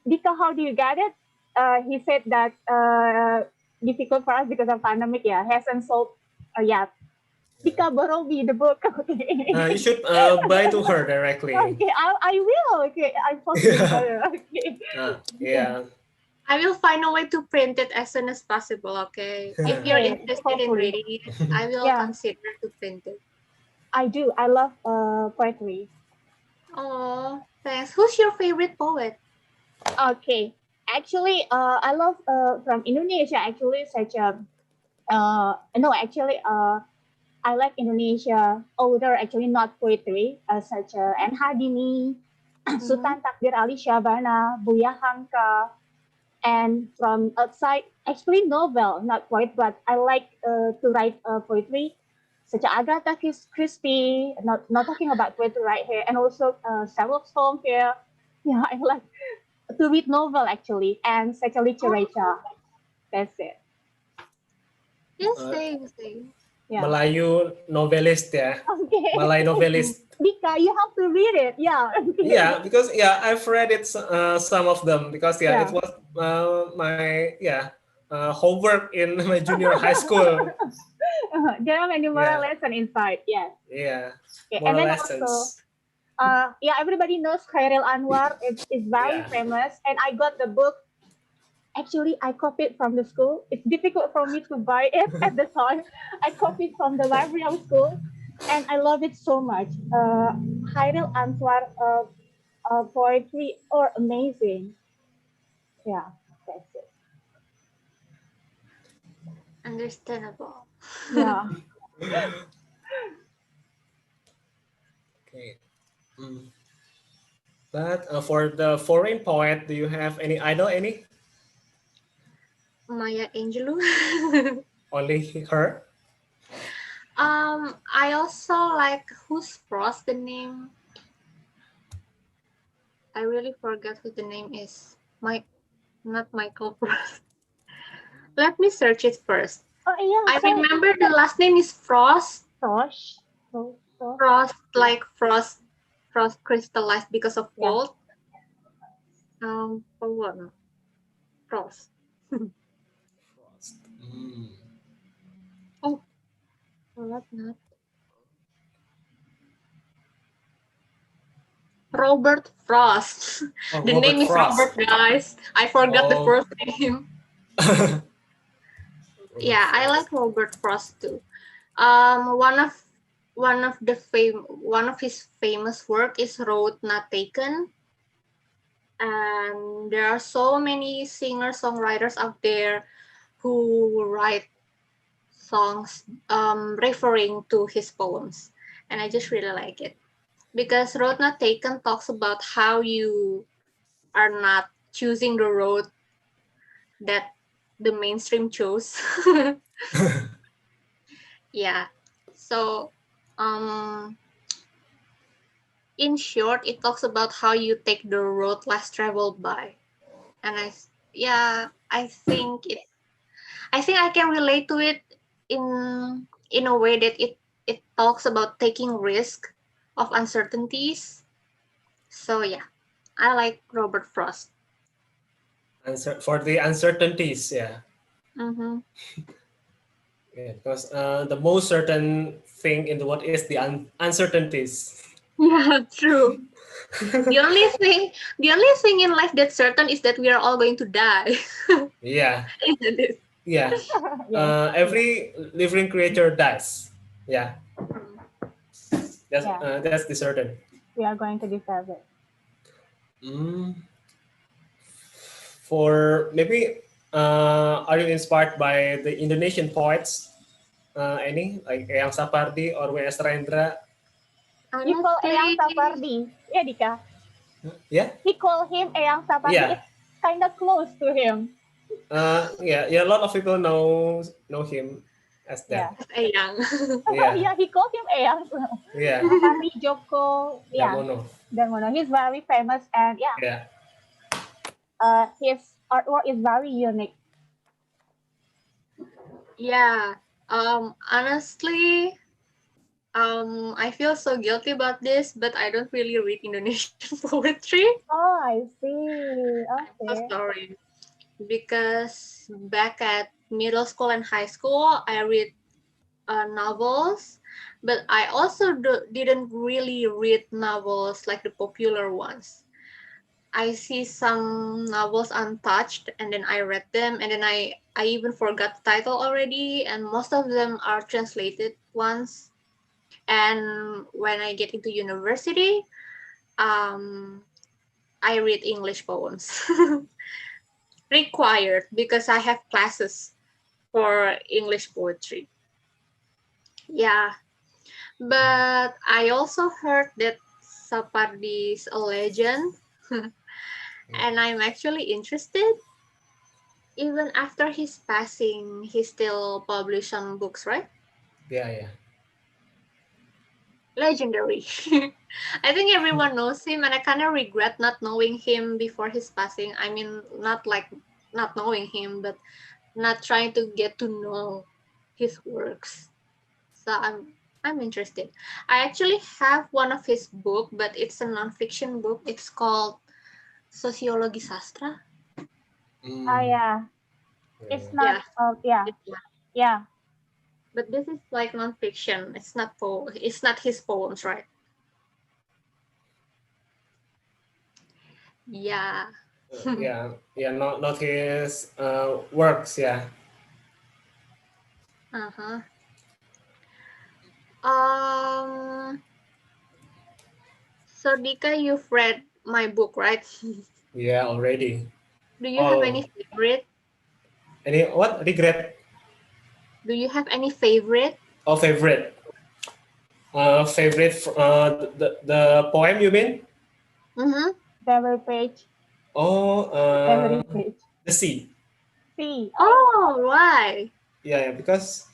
Dika, how do you get it? He said that difficult for us because of pandemic, hasn't solved yet. Dika borrow me the book. Okay. You should buy to her directly. Okay, I will. Okay, I post it for her. Okay. Yeah. I will find a way to print it as soon as possible, okay? If you're interested in reading it, I will consider to print it. I do. I love poetry. Oh, thanks. Who's your favorite poet? Okay. Actually, I love from Indonesia, actually, such a, no, actually, I like Indonesia older, actually not poetry, such as Adriani, Sultan Takdir Ali Syabana, Buya Hamka, and from outside, actually novel, not poet, but I like to write poetry, such as Agatha Christie, not talking about poetry right here, and also Sherlock Holmes here. Yeah, I like to read novel actually, and such a literature. That's it. Yes, same. Yeah. Melayu novelist ya. Okay. Malay novelist. Dika, you have to read it. Yeah. Yeah, because I've read it some of them because it was my homework in my junior high school. There are many moral lessons inside. Yes. Yeah. Okay. Moral And then lessons. also, everybody knows Khairil Anwar. It's very famous, and I got the book. Actually, I copied from the school. It's difficult for me to buy it at the time. I copied from the library of school, and I love it so much. Khairil Anwar poetry are amazing. Yeah, that's it. Understandable. Yeah. Okay. But for the foreign poet, do you have any idol? Any? Maya Angelou. Only her? I also like who's Frost the name. I really forgot who the name is. Not Michael Frost. Let me search it first. Oh yeah. I remember the last name is Frost. Frost. Frost, like frost crystallized because of cold. Frost. Oh, not. Robert Frost. The Robert name is Frost. Robert, guys. I forgot the first name. Yeah, I like Robert Frost too. One of his famous work is Road Not Taken. And there are so many singer-songwriters out there who write songs referring to his poems. And I just really like it. Because Road Not Taken talks about how you are not choosing the road that the mainstream chose. Yeah. So, in short, it talks about how you take the road less traveled by. And I think I can relate to it in a way that it talks about taking risk of uncertainties. So yeah, I like Robert Frost. For the uncertainties, yeah. Mm-hmm. Yeah, because the most certain thing in the world is the uncertainties. Yeah, true. The only thing in life that's certain is that we are all going to die. Yeah. Isn't it? Yeah. Every living creature dies. Yeah. That's the certain. We are going to deserve it. For maybe, are you inspired by the Indonesian poets? Any like Eyang Sapardi or W.S. Rendra? You call Eyang Sapardi, yeah, Dika? Yeah. He called him Eyang Sapardi. Yeah. It's kind of close to him. Yeah. A lot of people know him as that. Eyang. Yeah, he called him Eyang. Yeah. Sapardi Djoko. Darmono. He's very famous, and his artwork is very unique. Yeah. Honestly, I feel so guilty about this, but I don't really read Indonesian poetry. Oh, I see. Okay. I'm so sorry. Because back at middle school and high school, I read novels, but I also didn't really read novels like the popular ones. I see some novels untouched and then I read them and then I even forgot the title already, and most of them are translated ones. And when I get into university, I read English poems. Required because I have classes for English poetry. Yeah, but I also heard that Sapardi is a legend. And I'm actually interested. Even after his passing, he still published some books, right? Yeah. Legendary. I think everyone knows him, and I kind of regret not knowing him before his passing. I mean, not like not knowing him, but not trying to get to know his works. So I'm interested. I actually have one of his book, but it's a non-fiction book. It's called Sociologi Sastra. Yeah. It's not. Yeah. But this is like non-fiction. It's not It's not his poems, right? Yeah. Yeah. Not his works. Yeah. So Dika, you've read my book, right? Yeah, already. Do you have any favorite? Any what? Regret? Do you have any favorite? Oh, favorite. Favorite. The poem you mean? Favorite page. Oh. Favorite page. The sea. Sea. Oh, why? Yeah, because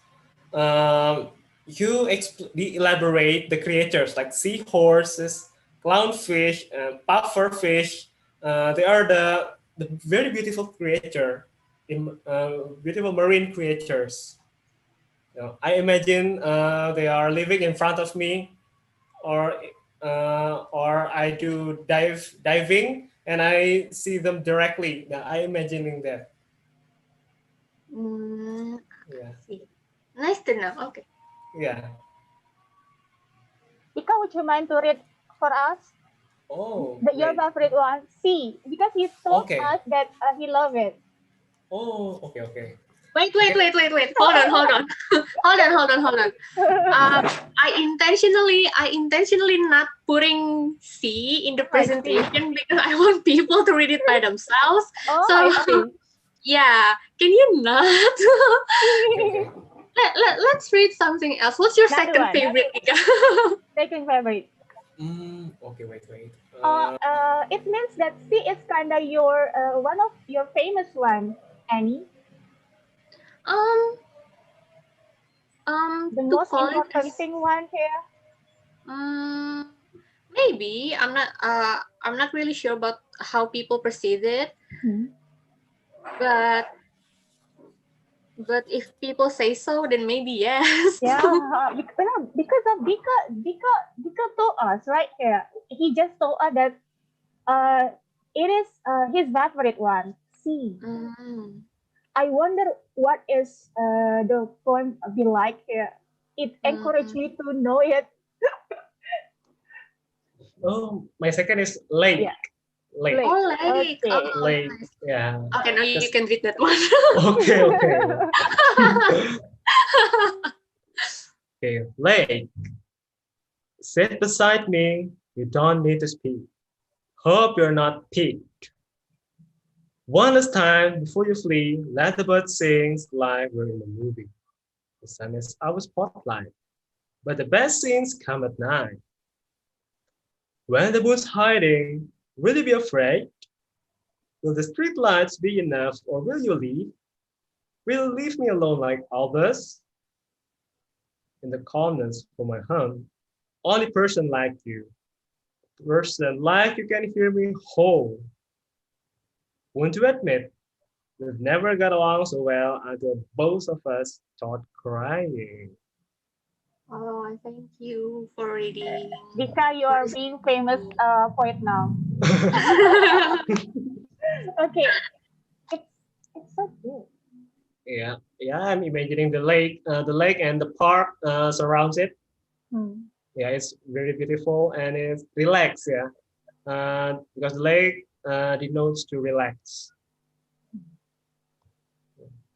you elaborate the creatures like seahorses, clownfish, pufferfish. They are the very beautiful creature, beautiful marine creatures. I imagine they are living in front of me, or I do diving and I see them directly. I imagining that. Yeah. Nice to know. Okay. Yeah. Dika, would you mind to read for us? Oh. Your favorite one, C, because he told us that he loved it. Oh, okay. Wait. Hold on. I intentionally not putting C in the presentation because I want people to read it by themselves. So yeah, can you not? Let's read something else. What's your second favorite? Second favorite. Okay, wait. It means that C is kind of your one of your famous one, Annie. The most important thing one here. Maybe I'm not really sure about how people perceive it, but if people say so, then maybe yes. Yeah, because of Dika told us right here. He just told us that it is his favorite one, C. I wonder what is the poem be like here. It encouraged me to know it. Oh, my second is lake. Yeah. Lake. Oh, lake. Okay. Oh, lake. Nice. Yeah. Okay, now you can read that one. Okay. Okay, lake. Sit beside me. You don't need to speak. Hope you're not piqued. One last time before you flee, let the birds sing like we're in a movie. The sun is our spotlight, but the best scenes come at night. When the moon's hiding, will you be afraid? Will the street lights be enough, or will you leave? Will you leave me alone like Albus? In the calmness for my home, only person like you. Person like you can hear me whole. Won't you admit, we've never got along so well until both of us start crying. Oh, thank you for reading. Dika, you are being famous poet now. Okay, it's so good. Yeah. yeah, I'm imagining the lake and the park surrounds it. Yeah, it's very beautiful and it's relaxed. Yeah, because the lake denotes to relax.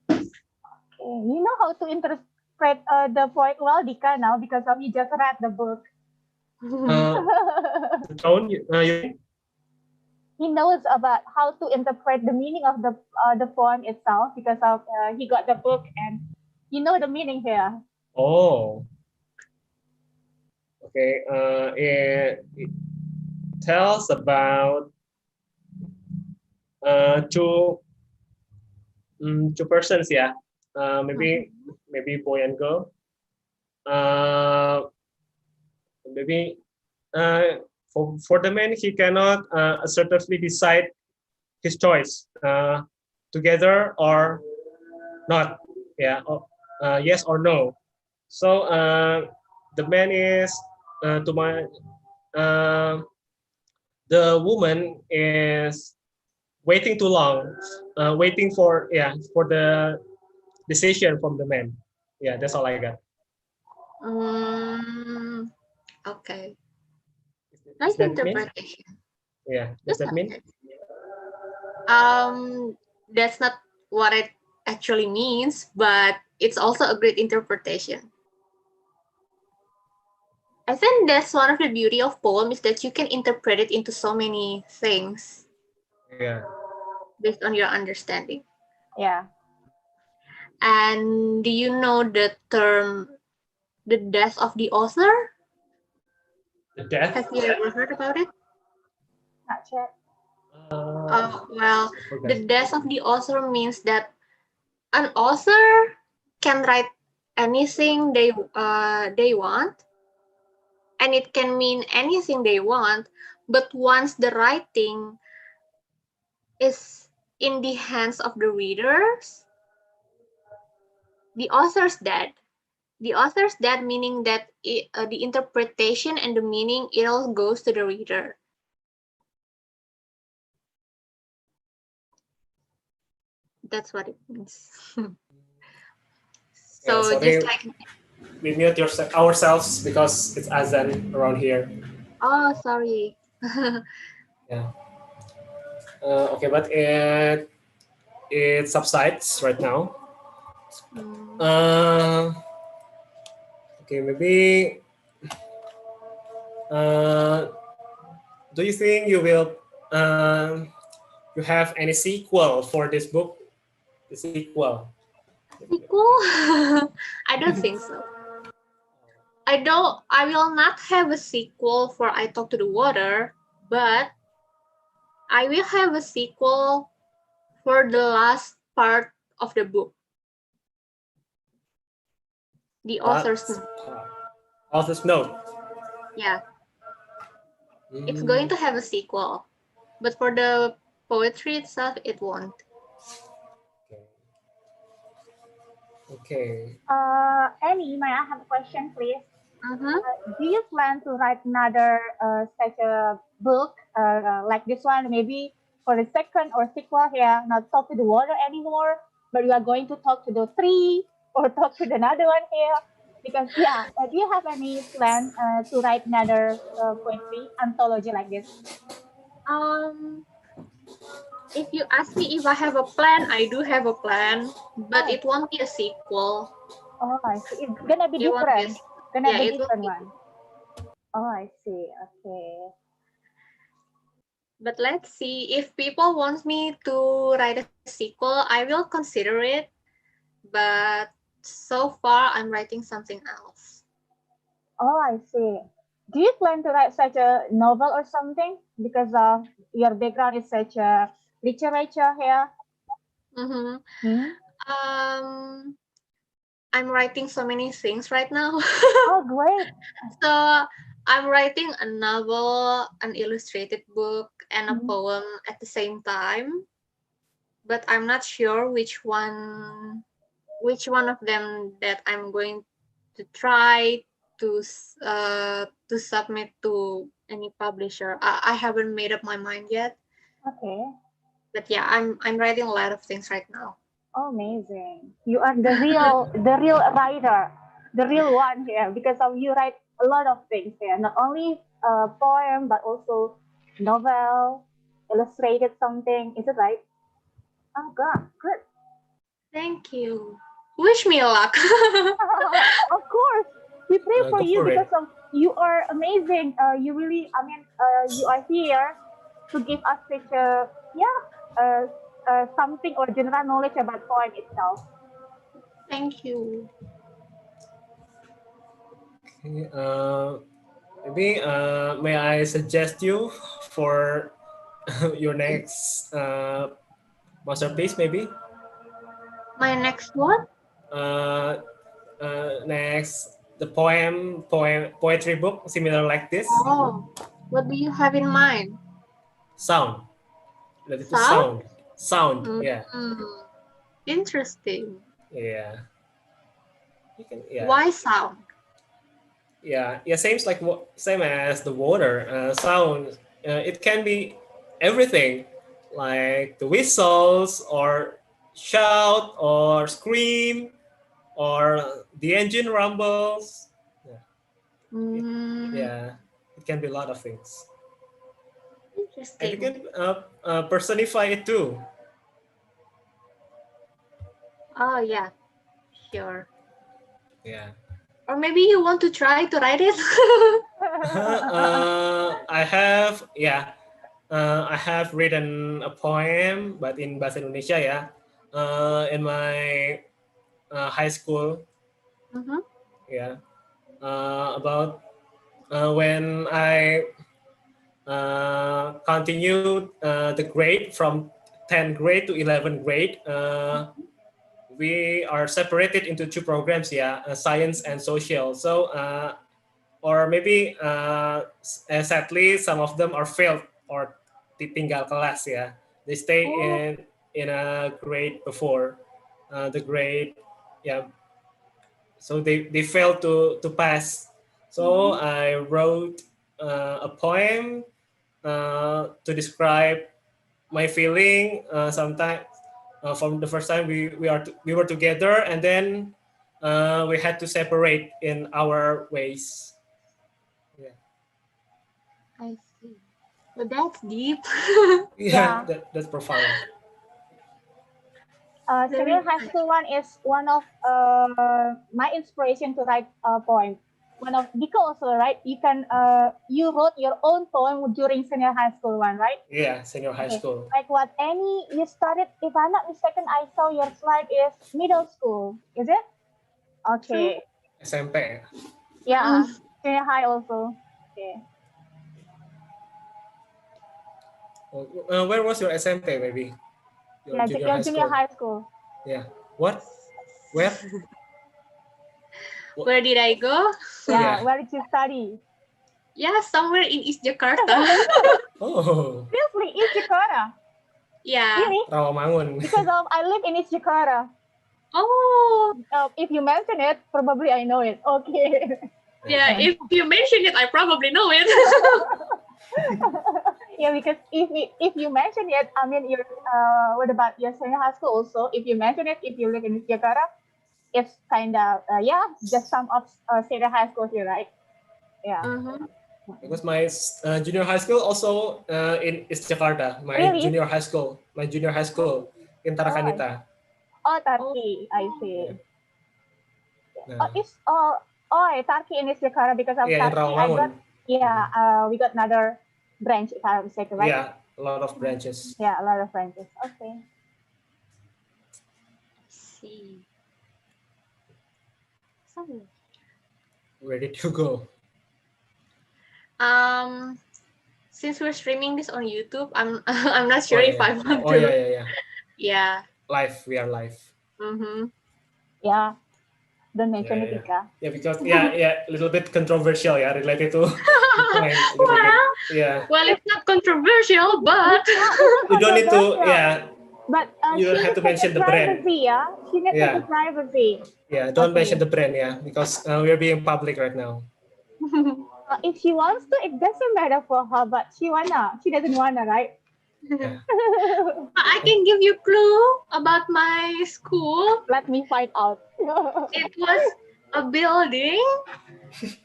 You know how to interpret the poet well, Dika, now because you just read the book. The tone, you mean? He knows about how to interpret the meaning of the poem itself because of he got the book and you know the meaning here. Oh, okay. It tells about two persons. Yeah, maybe boy and girl. Maybe for the man, he cannot assertively decide his choice together or not. Yeah, yes or no. So the man is to my the woman is waiting too long, waiting for the decision from the man. Yeah, that's all I got. Okay. Nice interpretation. Yeah, does that mean? That's not what it actually means, but it's also a great interpretation. I think that's one of the beauty of poem is that you can interpret it into so many things. Yeah. Based on your understanding. Yeah. And do you know the term, the death of the author? The death? Have you ever heard about it? Not yet. Well, the death of the author means that an author can write anything they want, and it can mean anything they want, but once the writing is in the hands of the readers, the author's dead. The author's dead, meaning that the interpretation and the meaning, it all goes to the reader. That's what it means. So yeah, just like we mute ourselves because it's azan around here. Oh, sorry. Yeah. Okay, but it subsides right now. Okay, maybe. Do you think you will you have any sequel for this book? The sequel. Sequel? I don't think so. I will not have a sequel for I Talk to the Water, but I will have a sequel for the last part of the book. The author's note. Author's note. Yeah. It's going to have a sequel, but for the poetry itself, it won't. Okay. Annie, may I have a question, please? Do you plan to write another such a book like this one, maybe for the second or sequel here, not Talk to the Water anymore, but you are going to talk to the tree or talk to another one here? Because do you have any plan to write another poetry anthology like this? If you ask me if I have a plan, I do have a plan, but it won't be a sequel. Oh, I see. It's gonna be different. Gonna be different one. Oh, I see. Okay. But let's see. If people want me to write a sequel, I will consider it. But so far, I'm writing something else. Oh, I see. Do you plan to write such a novel or something? Because your background is such a literature here. I'm writing so many things right now. Oh, great. So I'm writing a novel, an illustrated book, and a poem at the same time. But I'm not sure which one of them that I'm going to try to submit to any publisher. I haven't made up my mind yet. Okay. But yeah, I'm writing a lot of things right now. Oh, amazing! You are the real writer, the real one here, because of you write a lot of things here, not only poem but also novel, illustrated something. Is it right? Oh God, good. Thank you. Wish me luck. Of course, we pray for Go you for it. because of you are amazing. You really, you are here to give us such a something or general knowledge about poem itself. Thank you. Okay, maybe may I suggest you for your next masterpiece, maybe? My next one? Next, the poetry book, similar like this. Oh, what do you have in mind? Sound. That is Sound? Sound. Yeah. Interesting. Yeah. You can, yeah. Why sound? Yeah. Same as the water. Sound. It can be everything, like the whistles or shout or scream or the engine rumbles. Yeah, it can be a lot of things. Interesting. And you can personify it too. Oh yeah, sure. Yeah. Or maybe you want to try to write it? I have written a poem, but in Bahasa Indonesia ya, in my high school. Yeah. About when I continued the grade from 10th grade to 11th grade, we are separated into two programs, science and social. So, or maybe sadly, some of them are failed or ditinggal kelas, yeah. They stay in a grade before the grade, yeah. So they failed to pass. So I wrote a poem to describe my feeling. Sometimes from the first time we were together, and then we had to separate in our ways. Yeah. I see. But that's deep. Yeah, that's profound. Senior high school one is one of my inspiration to write a poem. One of because also, right? You can you wrote your own poem during senior high school one, right? Yeah, senior high school. Like what you started, if I'm not mistaken, I saw your slide is middle school, is it? Okay. SMP. Yeah, senior high also. Okay. Where was your SMP, maybe? Your junior high school. Yeah. What? Where? Where did I go? Yeah, where did you study? Yeah, somewhere in East Jakarta. Oh. Seriously, East Jakarta? Yeah. Really? Rawamangun. Because I live in East Jakarta. Oh. If you mention it, probably I know it. Okay. Yeah, if you mention it, I probably know it. Yeah, because if you mention it, I mean, what about your senior high school also? If you mention it, if you live in Jakarta, it's kind of just some of senior high school here, right? Yeah. Because my junior high school also in East Jakarta. My junior high school in Tarakanita. Oh, Tarki, I see. Tarki in East Jakarta because of Tarki. We got another branch, if I'm mistaken, right? Yeah, a lot of branches. Yeah, a lot of branches. Okay. See. Ready to go. Since we're streaming this on YouTube, I'm not sure if I want to. Yeah. Yeah. Live, we are live. Yeah. Don't mention it, Ika. Yeah, because a little bit controversial, related to Well, it's not controversial, but you don't need to, But you don't have to mention the brand. Yeah, she needs the privacy. Yeah, don't mention the brand, because we're being public right now. If she wants to, it doesn't matter for her, but she doesn't wanna, right? I can give you clue about my school. Let me find out. It was a building.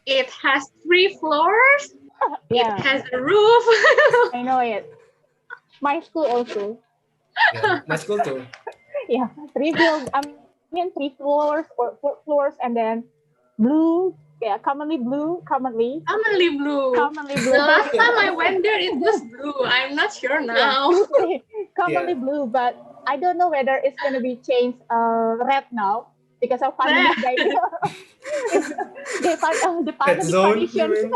It has 3 floors. Yeah. It has a roof. I know it. My school also. Yeah, my school too. Yeah, 3 floors or 4 floors, and then blue. Yeah, commonly blue. Commonly blue. The last time I went there, it was blue. I'm not sure now. Yeah, commonly blue, but I don't know whether it's gonna be changed red now because of pandemic. The pandemic conditions.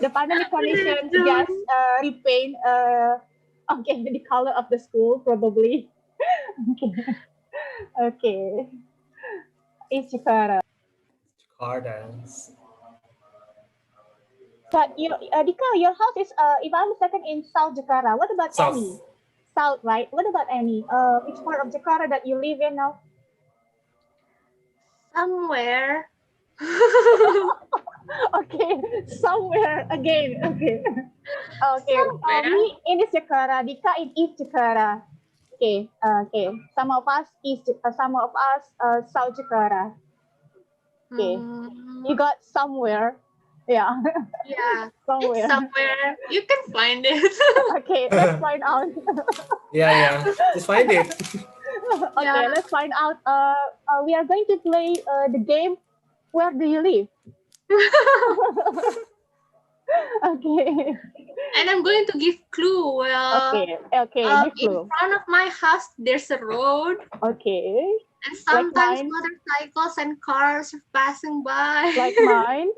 The pandemic conditions just repaint. Okay, the color of the school probably. Okay. It's Jakarta. Jakarta. But Dika, your house is, if I'm mistaken, in South Jakarta. What about South. Annie? South, right? What about Annie? Which part of Jakarta that you live in now? Somewhere. Okay, somewhere again. Okay. Okay. Me in East Jakarta, Dika in East Jakarta. Okay. Okay. Some of us South Jakarta. Okay. You got somewhere. Yeah. Yeah. Somewhere. It's somewhere. You can find it. Okay, let's find out. Yeah. Just find it. Okay, let's find out. We are going to play the game. Where do you live? Okay. And I'm going to give clue. Well, Okay. In front of my house, there's a road. Okay. And sometimes motorcycles and cars are passing by. Like mine.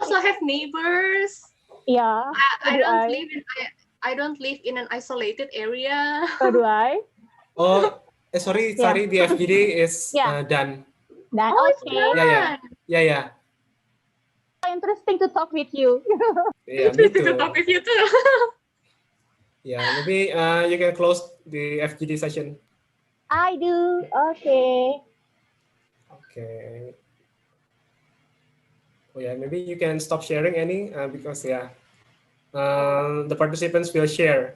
Also have neighbors. Yeah. I don't live in an isolated area. So do I. Oh, sorry, the FGD is done. Done. Okay. Yeah. Interesting to talk with you. Yeah, me Interesting too. to talk with you too. Yeah, maybe you can close the FGD session. I do. Okay. Okay. Oh yeah, maybe you can stop sharing Annie because the participants will share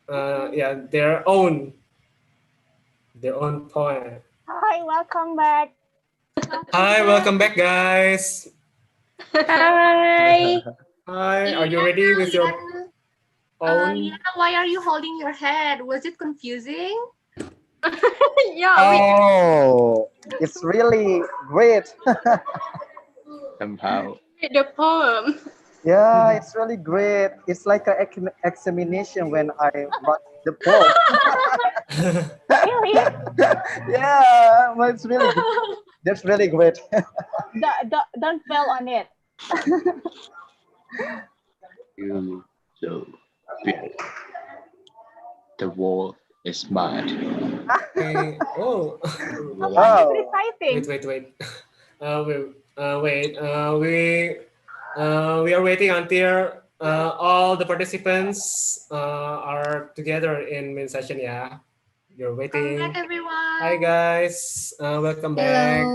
their own poem. Hi, welcome back. Hi, welcome back, guys. Hi. Hi, are you ready with your own? Why are you holding your head? Was it confusing? Oh, it's really great. Somehow. The poem. Yeah, it's really great. It's like an examination when I wrote the poem. Really? Yeah, well, it's really good. That's really great. Don't fail on it. You so big. The world is mad. Oh. Reciting. Wait. We are waiting until all the participants are together in main session. Yeah, you're waiting. Welcome back, everyone. Hi guys, welcome back.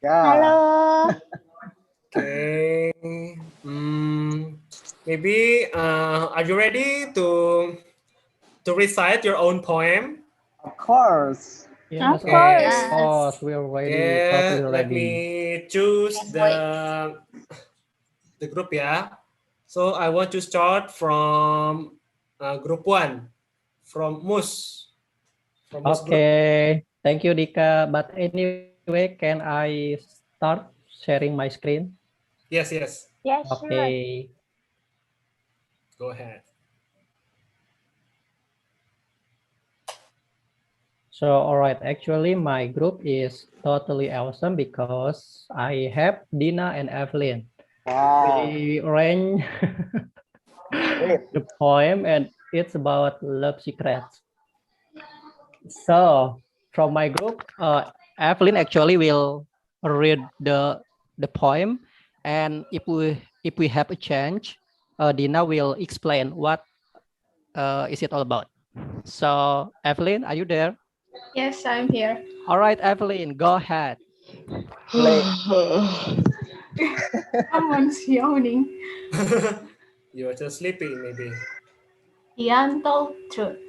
Hello. Okay. Maybe are you ready to recite your own poem? Of course. Yes, Of course. Of course, we are ready. Yeah, Totally let ready. me choose the group. Yeah. So I want to start from group 1, from Mus. Okay, thank you, Dika. But anyway, can I start sharing my screen? Yes. Yes, Okay. Go ahead. So, all right, actually my group is totally awesome because I have Dina and Evelyn. Wow. We arrange the poem and it's about love secrets. So, from my group, Evelyn actually will read the poem, and if we have a change, Dina will explain what is it all about. So, Evelyn, are you there? Yes, I'm here. All right, Evelyn, go ahead. Someone's yawning. You're just sleepy, maybe. The untold truth.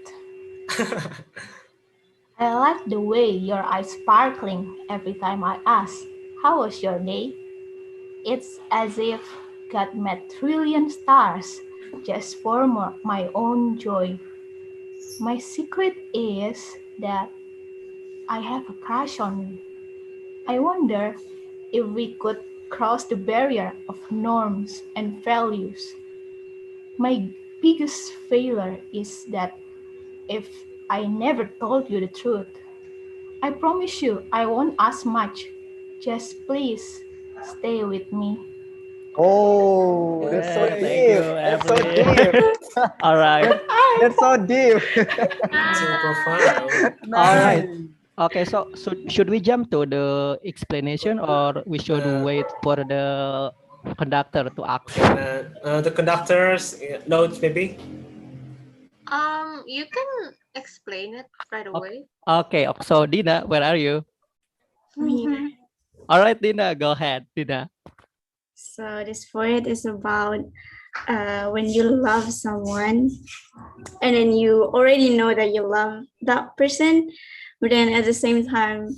I like the way your eyes sparkling every time I ask, how was your day? It's as if God made trillion stars just for my own joy. My secret is that I have a crush on you. I wonder if we could cross the barrier of norms and values. My biggest failure is that if I never told you the truth, I promise you I won't ask much. Just please stay with me. Oh, that's so Thank you, deep. That's so Evelyn. deep. All right. That's so deep. So profound. All right. Nice. Okay, so should we jump to the explanation or we should wait for the conductor to ask? The conductor's notes, maybe? You can explain it right away. Okay, so Dina, where are you? All right, Dina, go ahead, Dina. So this poet is about when you love someone and then you already know that you love that person, but then at the same time,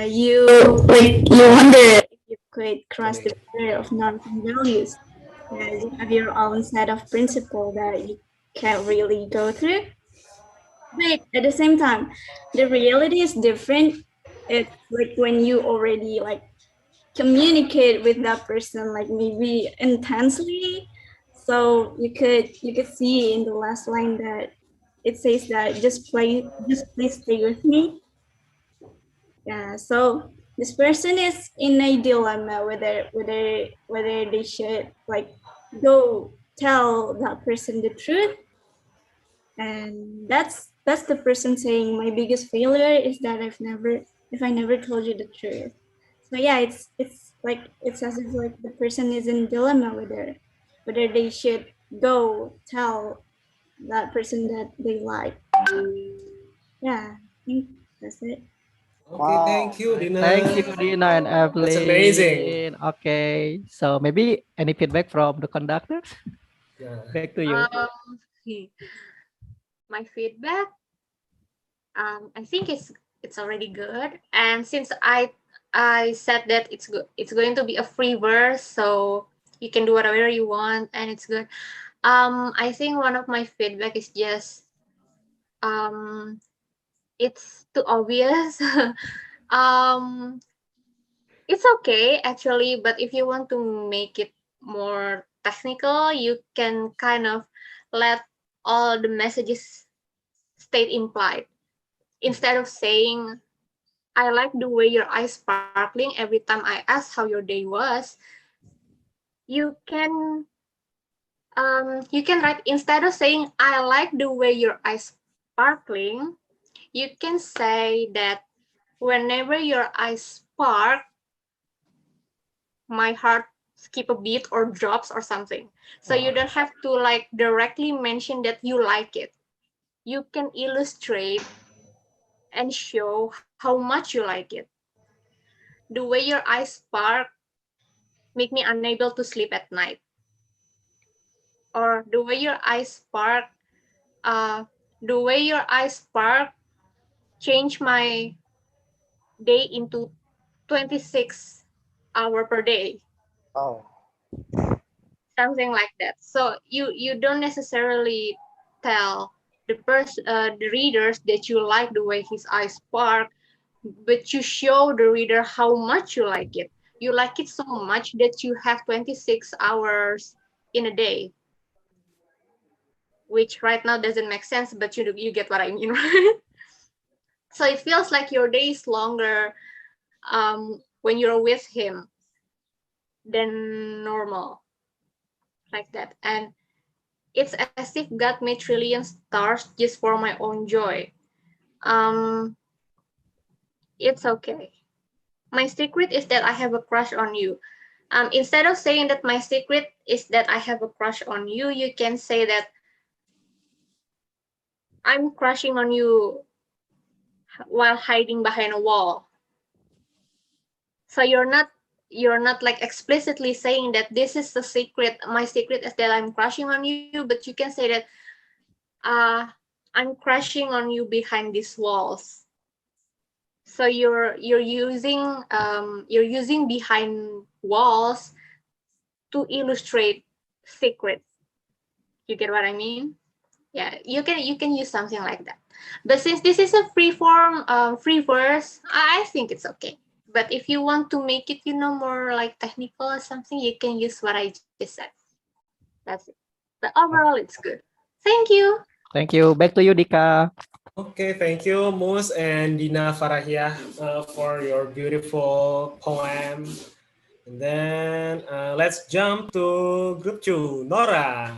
you wonder if you could cross the barrier of norms and values. You have your own set of principles that you can't really go through. But at the same time, the reality is different. It's like when you already like communicate with that person, like maybe intensely. So you could see in the last line that it says that just please stay with me. Yeah. So this person is in a dilemma whether they should like go tell that person the truth, and that's the person saying my biggest failure is that if I never told you the truth. So yeah, it's like it's as if like the person is in dilemma whether they should go tell that person that they like. Yeah, I think that's it. Okay, thank you, Dina. Thank you, Dina and Evelyn. That's amazing. Okay, so maybe any feedback from the conductors? Yeah. Back to you. My feedback, I think it's already good. And since I said that it's going to be a free verse, so you can do whatever you want, and it's good. I think one of my feedback is just it's too obvious. It's okay actually, but if you want to make it more technical, you can kind of let all the messages stay implied. Instead of saying, I like the way your eyes sparkling every time I ask how your day was, you can write, instead of saying, I like the way your eyes sparkling, you can say that whenever your eyes spark, my heart skip a beat or drops or something. So you don't have to like directly mention that you like it. You can illustrate and show how much you like it. The way your eyes spark make me unable to sleep at night. Or the way your eyes spark, change my day into 26 hours per day. Oh. Something like that. So you don't necessarily tell the readers that you like the way his eyes spark, but you show the reader how much you like it. You like it so much that you have 26 hours in a day, which right now doesn't make sense, but you get what I mean, right? So it feels like your day is longer when you're with him than normal, like that. And it's as if God made trillion stars just for my own joy. It's okay. My secret is that I have a crush on you. Instead of saying that my secret is that I have a crush on you, you can say that I'm crushing on you while hiding behind a wall. So you're not you're not like explicitly saying that this is the secret. My secret is that I'm crushing on you, but you can say that I'm crushing on you behind these walls. So you're using behind walls to illustrate secrets. You get what I mean? Yeah, you can use something like that. But since this is a free form, free verse, I think it's okay. But if you want to make it, more like technical or something, you can use what I just said. That's it. But overall, it's good. Thank you. Thank you. Back to you, Dika. Okay, thank you, Mus and Dina Farahia, for your beautiful poem. And then let's jump to group 2, Nora.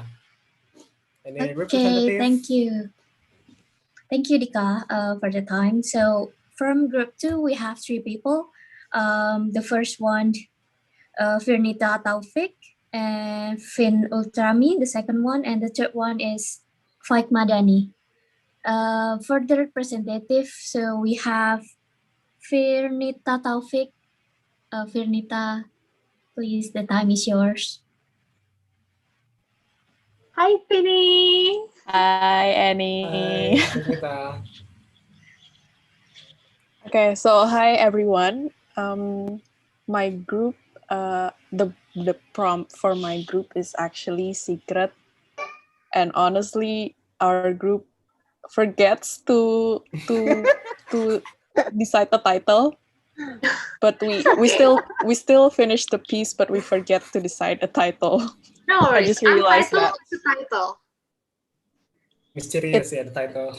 Any Okay, thank you. Thank you, Dika, for the time. So from group 2, we have 3 people. The first one, Firnita Taufik and Fin Ultrami, the second one, and the third one is Faik Madani. For the representative, so we have Firnita Taufik. Firnita, please, the time is yours. Hi, Finny. Hi, Annie. Hi, Firnita. Okay, so hi everyone. My group, the prompt for my group is actually secret, and honestly, our group forgets to decide the title, but we still finish the piece, but we forget to decide a title. No I worries. just realized that The title. Mysterious, the title.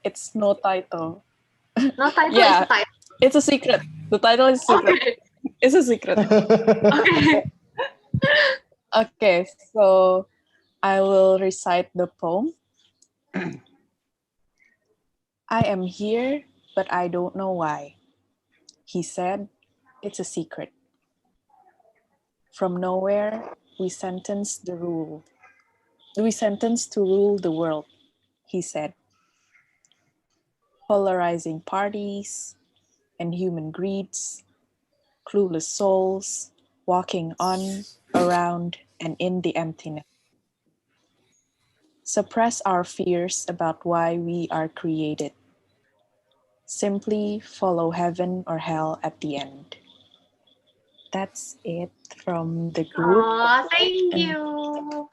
it's no title. No title Yeah, is the title. it's a secret. The title is secret. Okay. It's a secret. Okay. Okay, so I will recite the poem. I am here, but I don't know why. He said, it's a secret. From nowhere, we sentence to rule the world, he said. Polarizing parties and human greeds, clueless souls walking on, around, and in the emptiness. Suppress our fears about why we are created. Simply follow heaven or hell at the end. That's it from the group. Oh, thank you.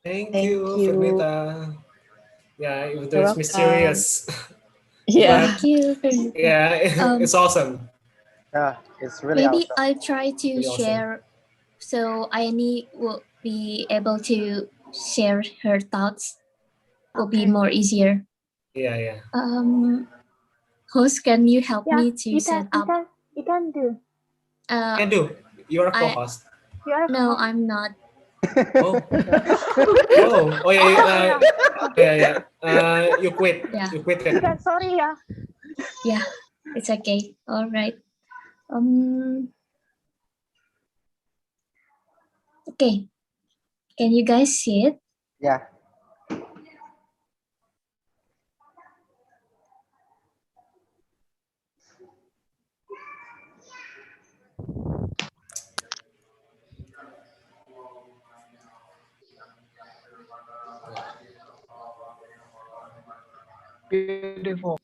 Thank you, Firnita. Yeah, it was mysterious. Yeah. Thank you. Yeah, it's awesome. Yeah, it's really Maybe awesome. I try to Really share, so Annie will be able to share her thoughts. Will be more easier. Yeah. Host, can you help me to you set can, up? You can do. Can do. You're a co-host. No, I'm not. Oh. Oh yeah. You quit. Yeah. You quit it. Sorry, yeah. Yeah, it's okay. All right. Okay. Can you guys see it? Yeah. Beautiful.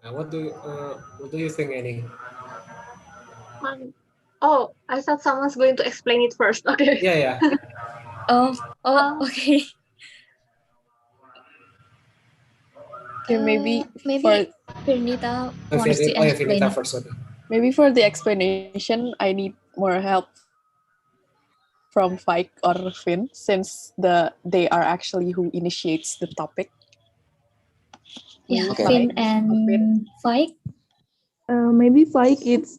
What do you think, Annie? Oh, I thought someone's going to explain it first. Okay. Yeah. Okay. Okay, maybe Firnita wants to explain it. First. Maybe for the explanation, I need more help from Faik or Finn, since they are actually who initiates the topic. Yeah, okay. Finn and Faik. Maybe Faik it's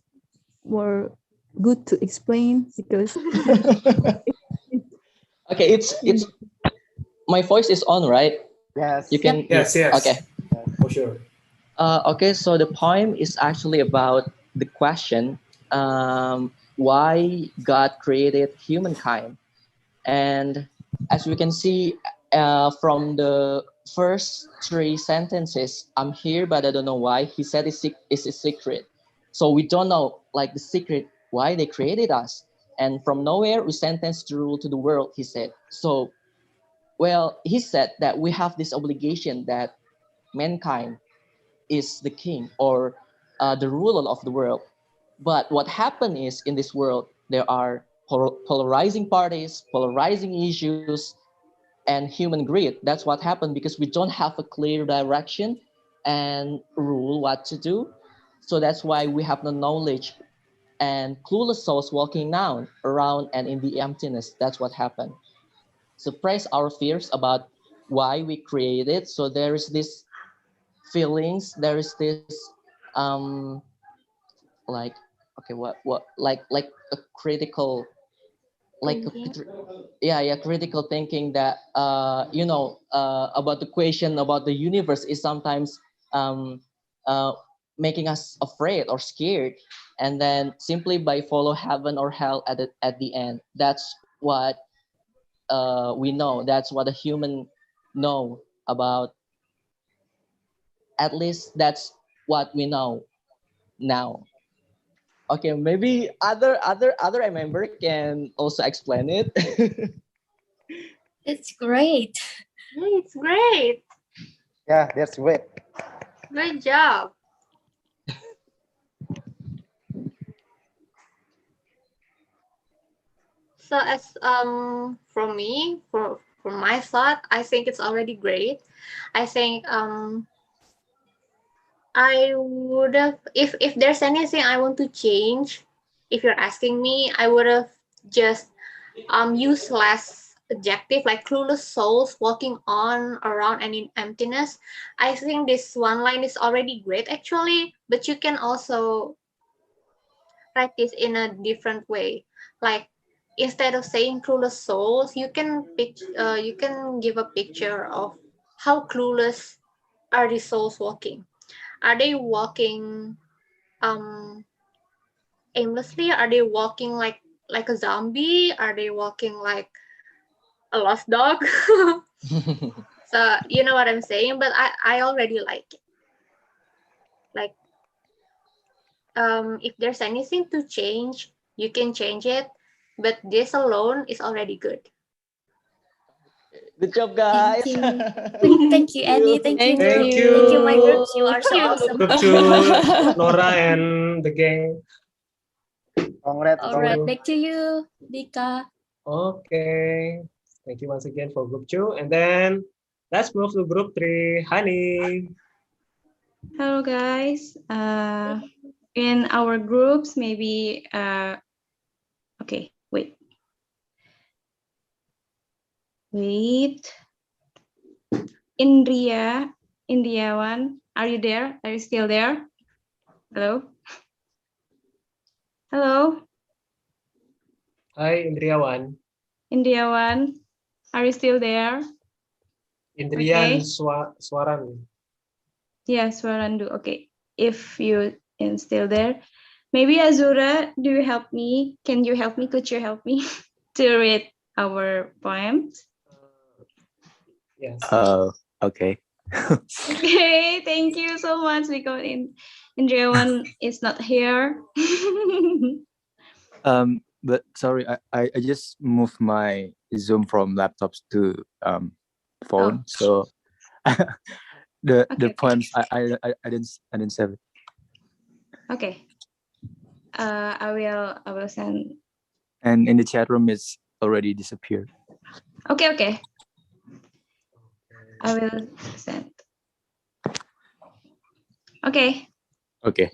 more good to explain because okay, it's my voice is on, right? Yes. You can. Yes. Okay. For sure. Okay, so the poem is actually about the question, why God created humankind. And as we can see from the first three sentences, I'm here, but I don't know why. He said it's a secret. So we don't know like the secret why they created us. And from nowhere, we sentenced to rule to the world, he said. So, well, he said that we have this obligation that mankind is the king or the ruler of the world. But what happened is in this world, there are polarizing parties, polarizing issues, and human greed. That's what happened because we don't have a clear direction and rule what to do. So that's why we have no knowledge and clueless souls walking now around and in the emptiness. That's what happened. Suppress our fears about why we created. So there is this feelings, there is this like okay what like a critical like critical thinking that about the question about the universe is sometimes uh, making us afraid or scared, and then simply by follow heaven or hell at the end. That's what we know, that's what a human know about. At least that's what we know now. Okay, maybe other member can also explain it. It's great. It's great. Yeah, that's great. Great job. So as for me, for my thought, I think it's already great. I think I would have, if there's anything I want to change, if you're asking me, I would have just used less adjective like clueless souls walking on around and in emptiness. I think this one line is already great actually, but you can also write this in a different way. Like instead of saying clueless souls, you can give a picture of how clueless are these souls walking. Are they walking aimlessly? Are they walking like a zombie? Are they walking like a lost dog? So you know what I'm saying, but I already like it. Like if there's anything to change, you can change it, but this alone is already good. Good job, guys. Thank you, Annie. Thank you. Thank you. Thank you, my groups. You are so awesome. Group 2, Nora and the gang. Congrats. All right, back to you, Dika. Okay. Thank you once again for group 2. And then let's move to group 3, Honey. Hello, guys. In our groups, maybe, okay, wait. Indriawan, are you there? Are you still there? Hello? Hello? Hi, Indriawan. Indriawan, are you still there? Indrian Okay. Swaran. Yeah, Swarandu. Okay. If you are still there, maybe Azura, do you help me? Can you help me? Could you help me to read our poems? Yes. Okay. Okay, thank you so much because Indriawan is not here. But sorry, I just moved my Zoom from laptops to phone, so the poems I didn't save it. Okay. I will send. And in the chat room, it's already disappeared. Okay. I will send. Okay. Okay.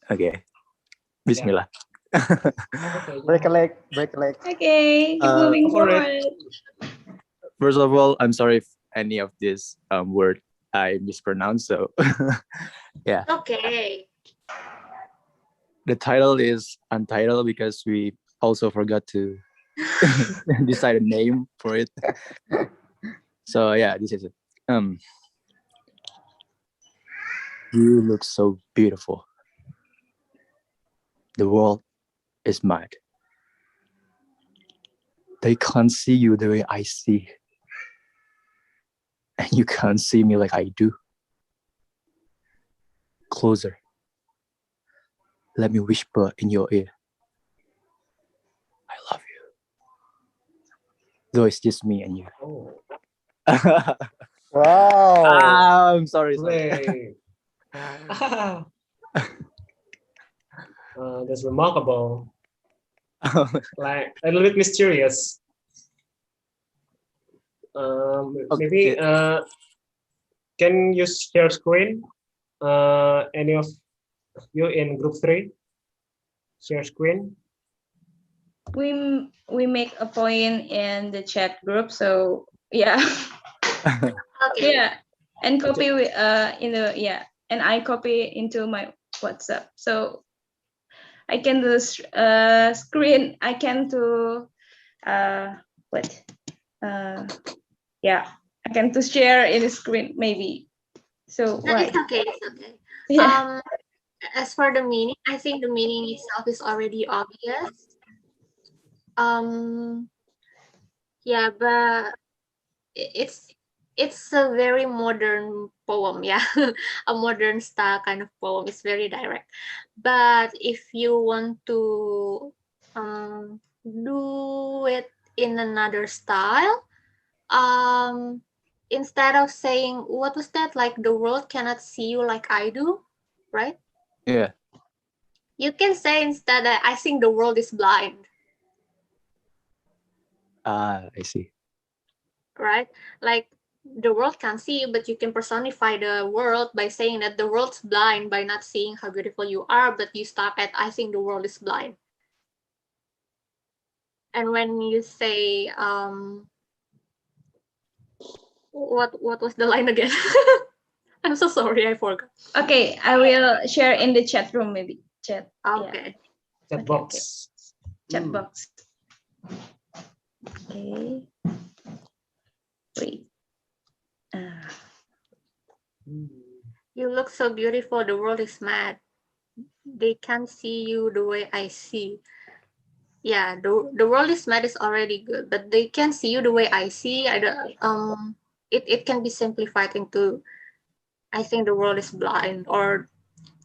Okay. Bismillah. Break a leg. Okay, keep moving forward. First of all, I'm sorry if any of this word I mispronounced. So yeah. Okay. The title is untitled because we also forgot to decide a name for it. So yeah, this is it. You look so beautiful. The world is mad. They can't see you the way I see. And you can't see me like I do. Closer. Let me whisper in your ear. I love you. Though it's just me and you. Oh. Wow. I'm sorry. That's remarkable. Like a little bit mysterious. Maybe can you share screen? Any of you in group 3? Share screen. We make a point in the chat group, so yeah. Okay. Yeah, and copy in the and I copy into my WhatsApp, so I can do screen. I can do yeah, I can to share in the screen maybe. So No, why? it's okay. It's okay. Yeah. As for the meaning, I think the meaning itself is already obvious. Yeah, but it's a very modern poem, yeah. A modern style kind of poem. It's very direct. But if you want to do it in another style, instead of saying, what was that, like the world cannot see you like I do, right? Yeah. You can say instead that I think the world is blind, I see. right? Like the world can't see you, but you can personify the world by saying that the world's blind by not seeing how beautiful you are, but you stop at I think the world is blind. And when you say what was the line again? I'm so sorry, I forgot. Okay, I will share in the chat room maybe. Chat. Okay. Yeah. Chat box. Chat box. Okay. Wait. You look so beautiful. The world is mad. They can't see you the way I see. Yeah, the world is mad is already good, but they can see you the way I see. I don't. It can be simplified into, I think the world is blind, or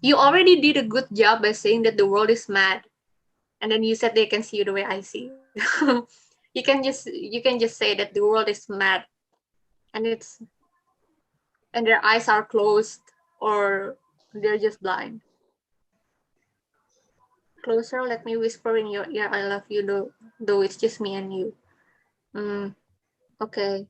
you already did a good job by saying that the world is mad, and then you said they can see you the way I see. you can just say that the world is mad, and their eyes are closed, or they're just blind. Closer, let me whisper in your ear, I love you, though it's just me and you. Okay.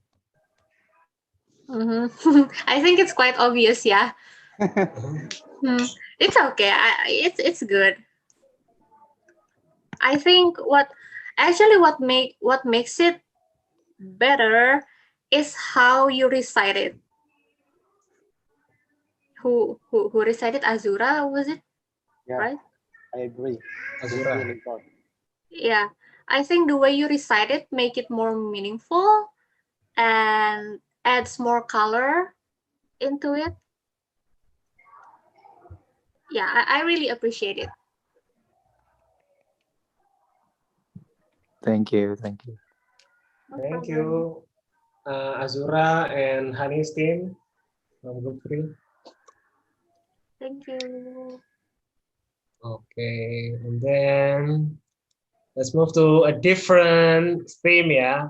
I think it's quite obvious, yeah. It's okay. It's good. I think what makes it better is how you recite it. Who recited Azura, was it? Yeah, right? I agree. Azura. Really good. Yeah, I think the way you recite it make it more meaningful and adds more color into it. Yeah, I really appreciate it. Thank you. Thank you. Thank you, Azura and Hani's team from group 3. Thank you. Okay, and then let's move to a different theme, yeah.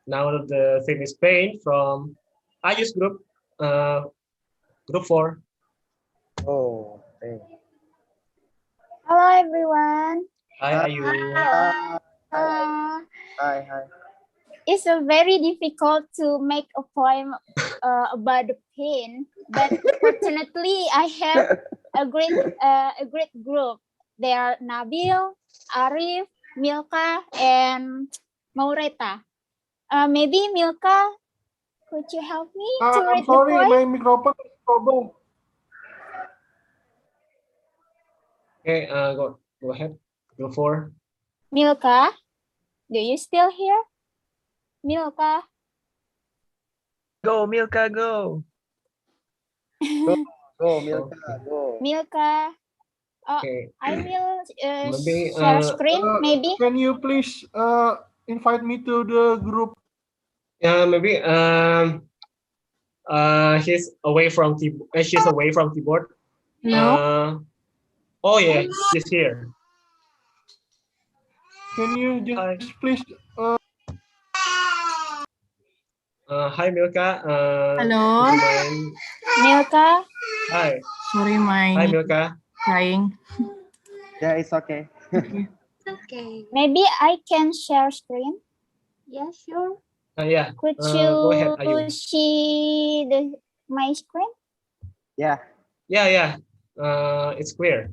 Now the theme is pain from Ayu's group, group 4. Oh, pain. Hello, everyone. Hi, Ayu. Hi. It's very difficult to make a poem about the pain, but fortunately, I have a great group. They are Nabil, Arif, Milka, and Maureta. Maybe Milka, could you help me to I'm read the sorry, poem? my microphone is problem. Okay, go ahead. Group 4. Milka, do you still hear? Milka. Go, Milka, go. Go, Milka, go. Milka. Oh, Okay. I will Maybe share screen, maybe. Can you please invite me to the group? Yeah, maybe he's away from keyboard. She's away from keyboard. No. Oh yeah, she's here. Can you just please? Hi Milka. Hello. would you mind- Milka. Hi. Sorry, my Hi Milka. crying. Yeah, it's okay. Okay. Maybe I can share screen. Yeah, sure. Yeah. Could Go ahead, you Ayu. see my screen? Yeah. Yeah. It's clear.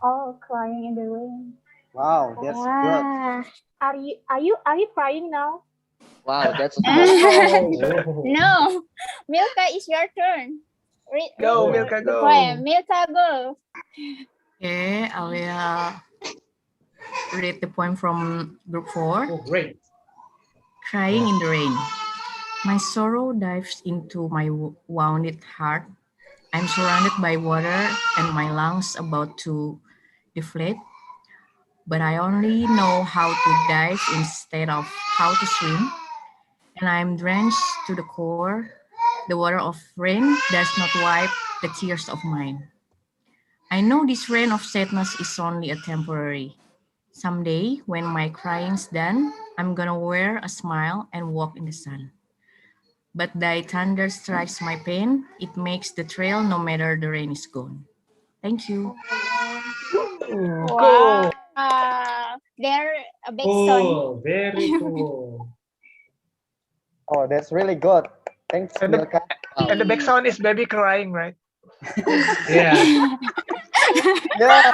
Oh, crying in the rain. Wow, that's good. Are you crying now? Wow, that's No, Milka, it's your turn. Read Go, the Milka, go. poem. Milka, go. Okay, I will read the poem from group 4. Oh, great. Crying in the rain. My sorrow dives into my wounded heart. I'm surrounded by water and my lungs about to deflate. But I only know how to dive instead of how to swim. And I'm drenched to the core. The water of rain does not wipe the tears of mine. I know this rain of sadness is only a temporary. Someday, when my crying's done, I'm gonna wear a smile and walk in the sun. But thy thunder strikes my pain. It makes the trail no matter the rain is gone. Thank you. Wow. There, a big sun. Oh, very cool. Oh, that's really good. Thanks, Milka. And the back sound is baby crying, right? Yeah. Yeah.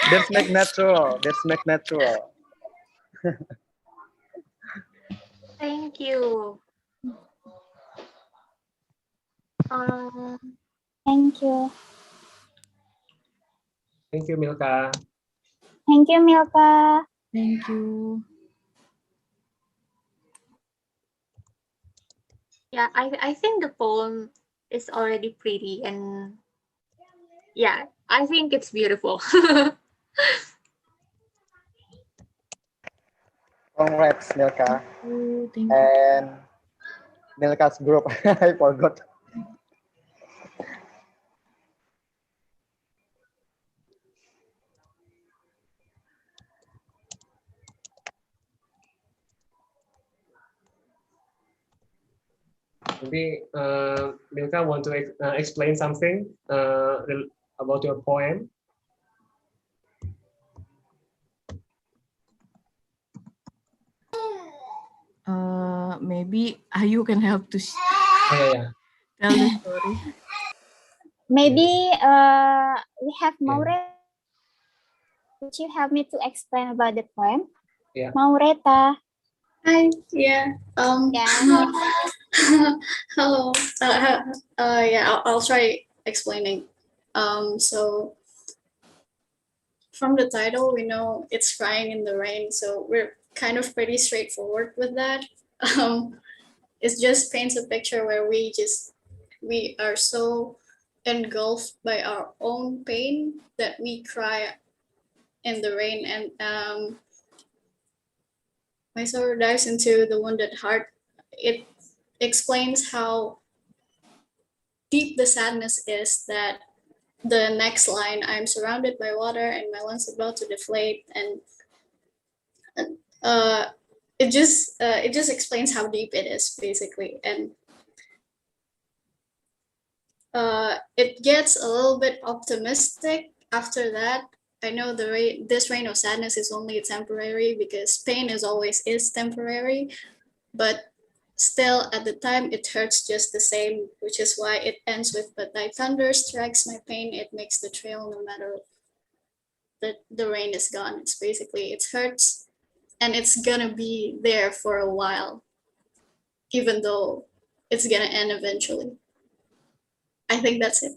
That's make natural. That's make natural. Thank you. Thank you. Thank you, Milka. Thank you, Milka. Thank you. Yeah, I think the poem is already pretty, and yeah, I think it's beautiful. Congrats, Milka. Thank you. And Milka's group. I forgot. Maybe Milka want to explain something about your poem. Maybe you can help to Yeah. tell the story. Maybe we have Maureta. Would you help me to explain about the poem? Yeah. Maureta. Hi. Yeah. Yeah. Hello. Yeah. I'll try explaining. So from the title, we know it's crying in the rain, so we're kind of pretty straightforward with that. It just paints a picture where we are so engulfed by our own pain that we cry in the rain, and my sorrow dives into the wounded heart. It explains how deep the sadness is that the next line, I'm surrounded by water and my lungs about to deflate, and it just explains how deep it is, basically. And it gets a little bit optimistic after that. I know this rain of sadness is only temporary, because pain is always temporary, but still at the time it hurts just the same, which is why it ends with, but thy thunder strikes my pain, it makes the trail no matter that the rain is gone. It's basically, it hurts and it's gonna be there for a while, even though it's gonna end eventually. I think that's it.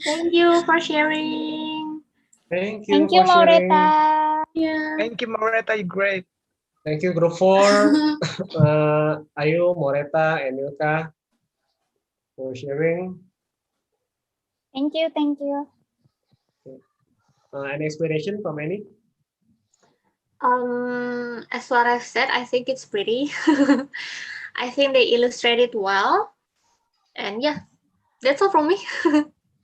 Thank you for sharing. Thank you. Thank you, Maureta. Yeah. Thank you, Maureta. You're great. Thank you, Group 4. Ayu, Moreta, and Milka for sharing. Thank you, thank you. Any explanation from any? As what I've said, I think it's pretty. I think they illustrate it well. And yeah, that's all from me.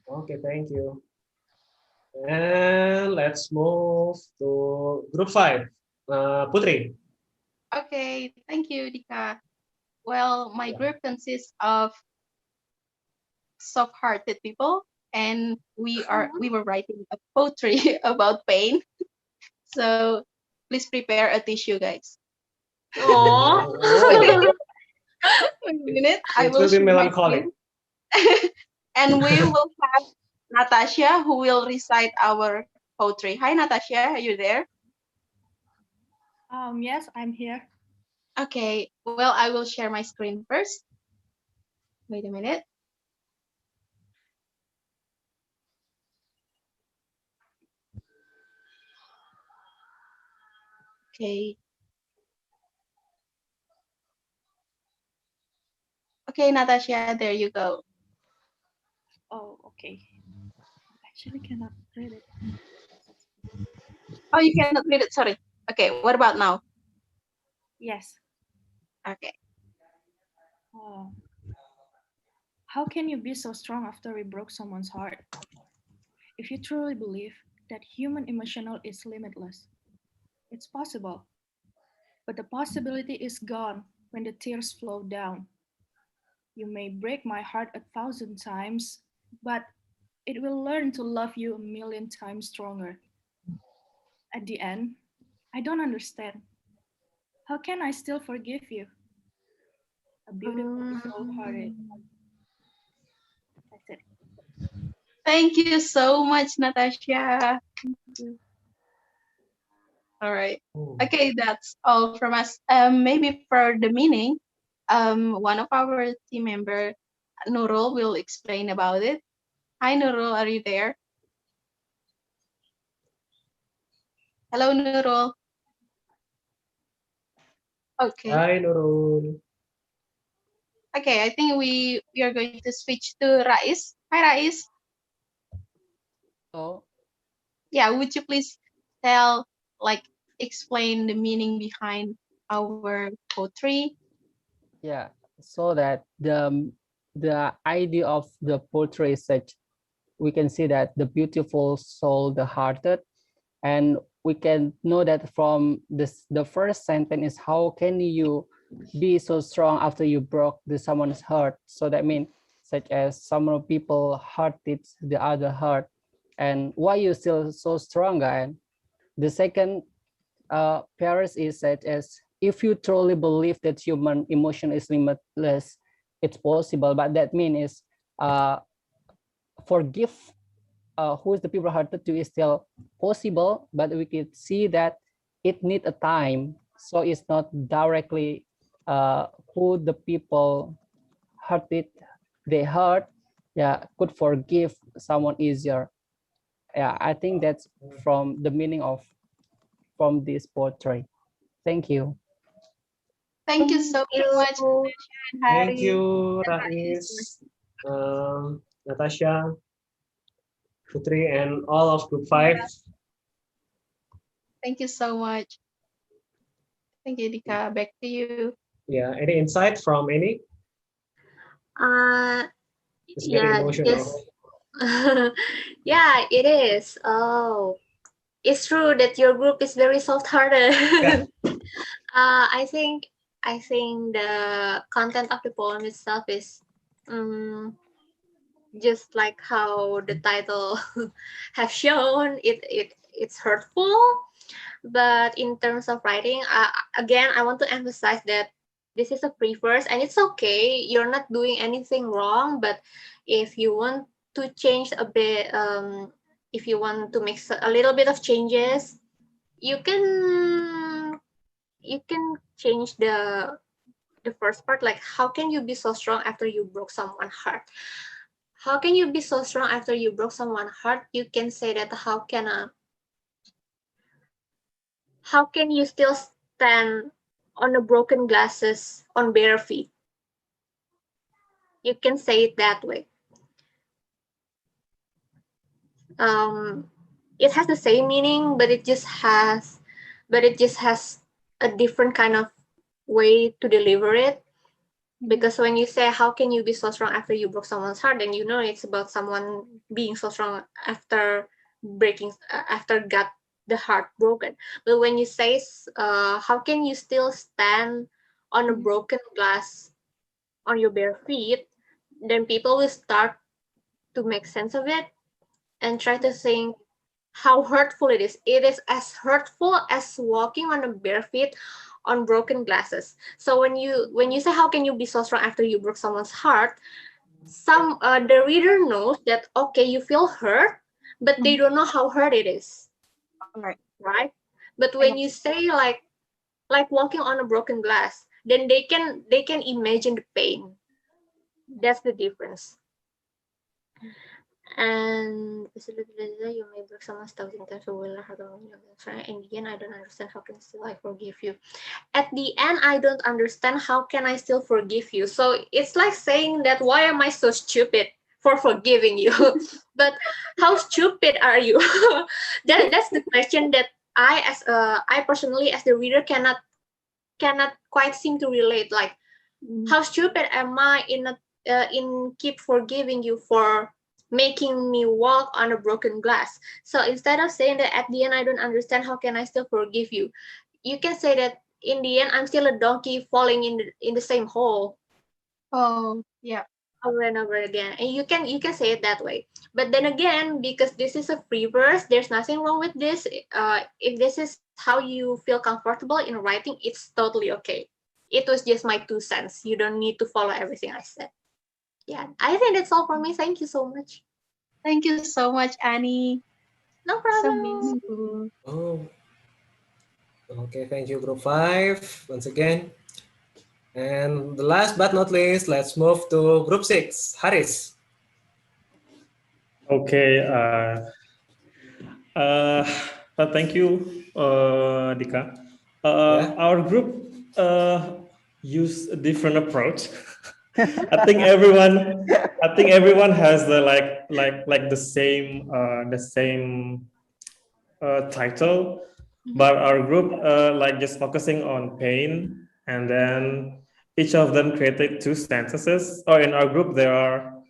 Okay, thank you. And let's move to Group 5. Putri. Okay, thank you, Dika. Well, my group consists of soft-hearted people, and we were writing a poetry about pain. So please prepare a tissue, guys. Aww. Wait a minute, I It will will be share my melancholic. screen. And we will have Natasha who will recite our poetry. Hi, Natasha, are you there? Yes, I'm here. Okay, well, I will share my screen first. Wait a minute. Okay. Okay, Natasha, there you go. Oh, okay. Actually, cannot read it. Oh, you cannot read it, sorry. Okay, what about now? Yes. Okay. How can you be so strong after we broke someone's heart? If you truly believe that human emotional is limitless, it's possible. But the possibility is gone when the tears flow down. You may break my heart 1,000 times, but it will learn to love you 1,000,000 times stronger. At the end, I don't understand. How can I still forgive you? A beautiful soul-hearted. That's it. Thank you so much, Natasha. All right. Okay, that's all from us. Maybe for the meaning, one of our team member, Nurul, will explain about it. Hi, Nurul, are you there? Hello, Nurul. Okay. Hi, Nurul. Okay, I think we are going to switch to Rais. Hi, Rais. Oh. Yeah, would you please tell, explain the meaning behind our poetry? Yeah, so that the idea of the poetry is such, we can see that the beautiful soul, the hearted, and we can know that from this, the first sentence is, how can you be so strong after you broke someone's heart? So that means, such as some of people hearted the other heart, and why you still so strong? And the second pairs is such as, if you truly believe that human emotion is limitless, it's possible. But that means is forgive who is the people hearted to is still possible, but we can see that it need a time. So it's not directly who the people hurted, they hurt, yeah, could forgive someone easier. Yeah, I think that's from the meaning of from this poetry. Thank you. Thank you so much, Natasha and Hari. Thank you, Rais, Natasha, Putri, and all of Group 5. Thank you so much. Thank you, Dika. Back to you. Yeah, any insight from any? It's very emotional. Yes. Yeah, it is. Oh, it's true that your group is very soft-hearted. Yeah. I think the content of the poem itself is just like how the title have shown. It's hurtful, but in terms of writing, again, I want to emphasize that this is a pre-verse and it's okay. You're not doing anything wrong, but if you want to change a bit, if you want to make a little bit of changes, you can change the first part, like, how can you be so strong after you broke someone's heart? How can you be so strong after you broke someone's heart? You can say that how can you still stand on the broken glasses on bare feet. You can say it that way. It has the same meaning, but it just has a different kind of way to deliver it. Because when you say, how can you be so strong after you broke someone's heart, then you know it's about someone being so strong after got the heart broken. But when you say, how can you still stand on a broken glass on your bare feet, then people will start to make sense of it and try to think how hurtful it is. It is as hurtful as walking on a bare feet on broken glasses. So when you say, how can you be so strong after you broke someone's heart, the reader knows that, okay, you feel hurt, but they don't know how hurt it is. Right? But when you say like walking on a broken glass, then they can imagine the pain. That's the difference. And you may break someone's thousand times, so will in the end, I don't understand how can still I forgive you. At the end, I don't understand how can I still forgive you. So it's like saying that, why am I so stupid for forgiving you? But how stupid are you? That's the question that I personally as the reader cannot quite seem to relate. Like, how stupid am I in keep forgiving you for making me walk on a broken glass? So instead of saying that at the end I don't understand how can I still forgive you, you can say that in the end I'm still a donkey falling in the same hole. Oh, yeah. Over and over again. And you can say it that way. But then again, because this is a free verse, there's nothing wrong with this. If this is how you feel comfortable in writing, it's totally okay. It was just my 2 cents. You don't need to follow everything I said. Yeah, I think that's all for me. Thank you so much. Thank you so much, Annie. No problem. So meaningful. Oh. Okay, thank you, Group 5, once again. And the last but not least, let's move to Group 6, Haris. Okay. Thank you, Dika. Our group use a different approach. I think everyone has the like the same title, but our group like just focusing on pain, and then each of them created 2 sentences. Or in our group there are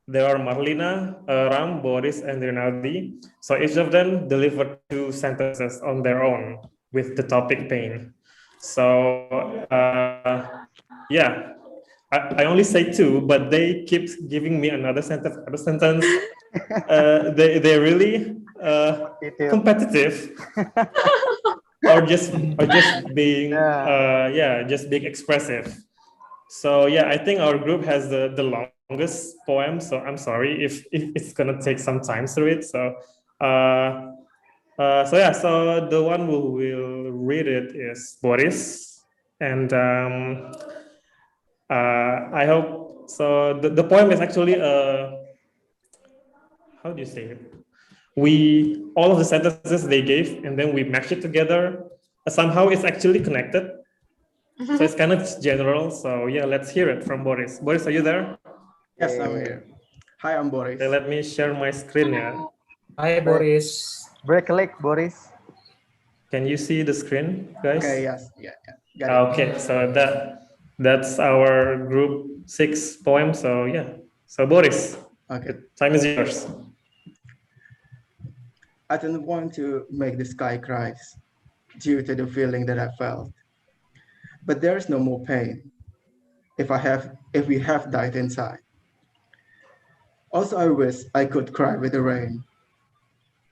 Marlina, Ram, Boris, and Rinaldi. So each of them delivered 2 sentences on their own with the topic pain. So yeah, I only say 2, but they keep giving me another sentence. They're really competitive, or just being just being expressive. So yeah, I think our group has the longest poem. So I'm sorry if it's gonna take some time through it. So so the one who will read it is Boris, and I hope so. The poem is actually how do you say it? All of the sentences they gave, and then we mashed it together. Somehow it's actually connected. So it's kind of general. So yeah, let's hear it from Boris. Boris, are you there? Yes, I'm here. Hi, I'm Boris. Okay, let me share my screen here. Hi, Boris. Break a leg, Boris. Can you see the screen, guys? Okay, yes. Yeah. Got it. Okay, so that's our group 6 poem. So yeah. So Boris, okay, time is yours. I didn't want to make the sky cries due to the feeling that I felt. But there is no more pain if we have died inside. Also, I wish I could cry with the rain,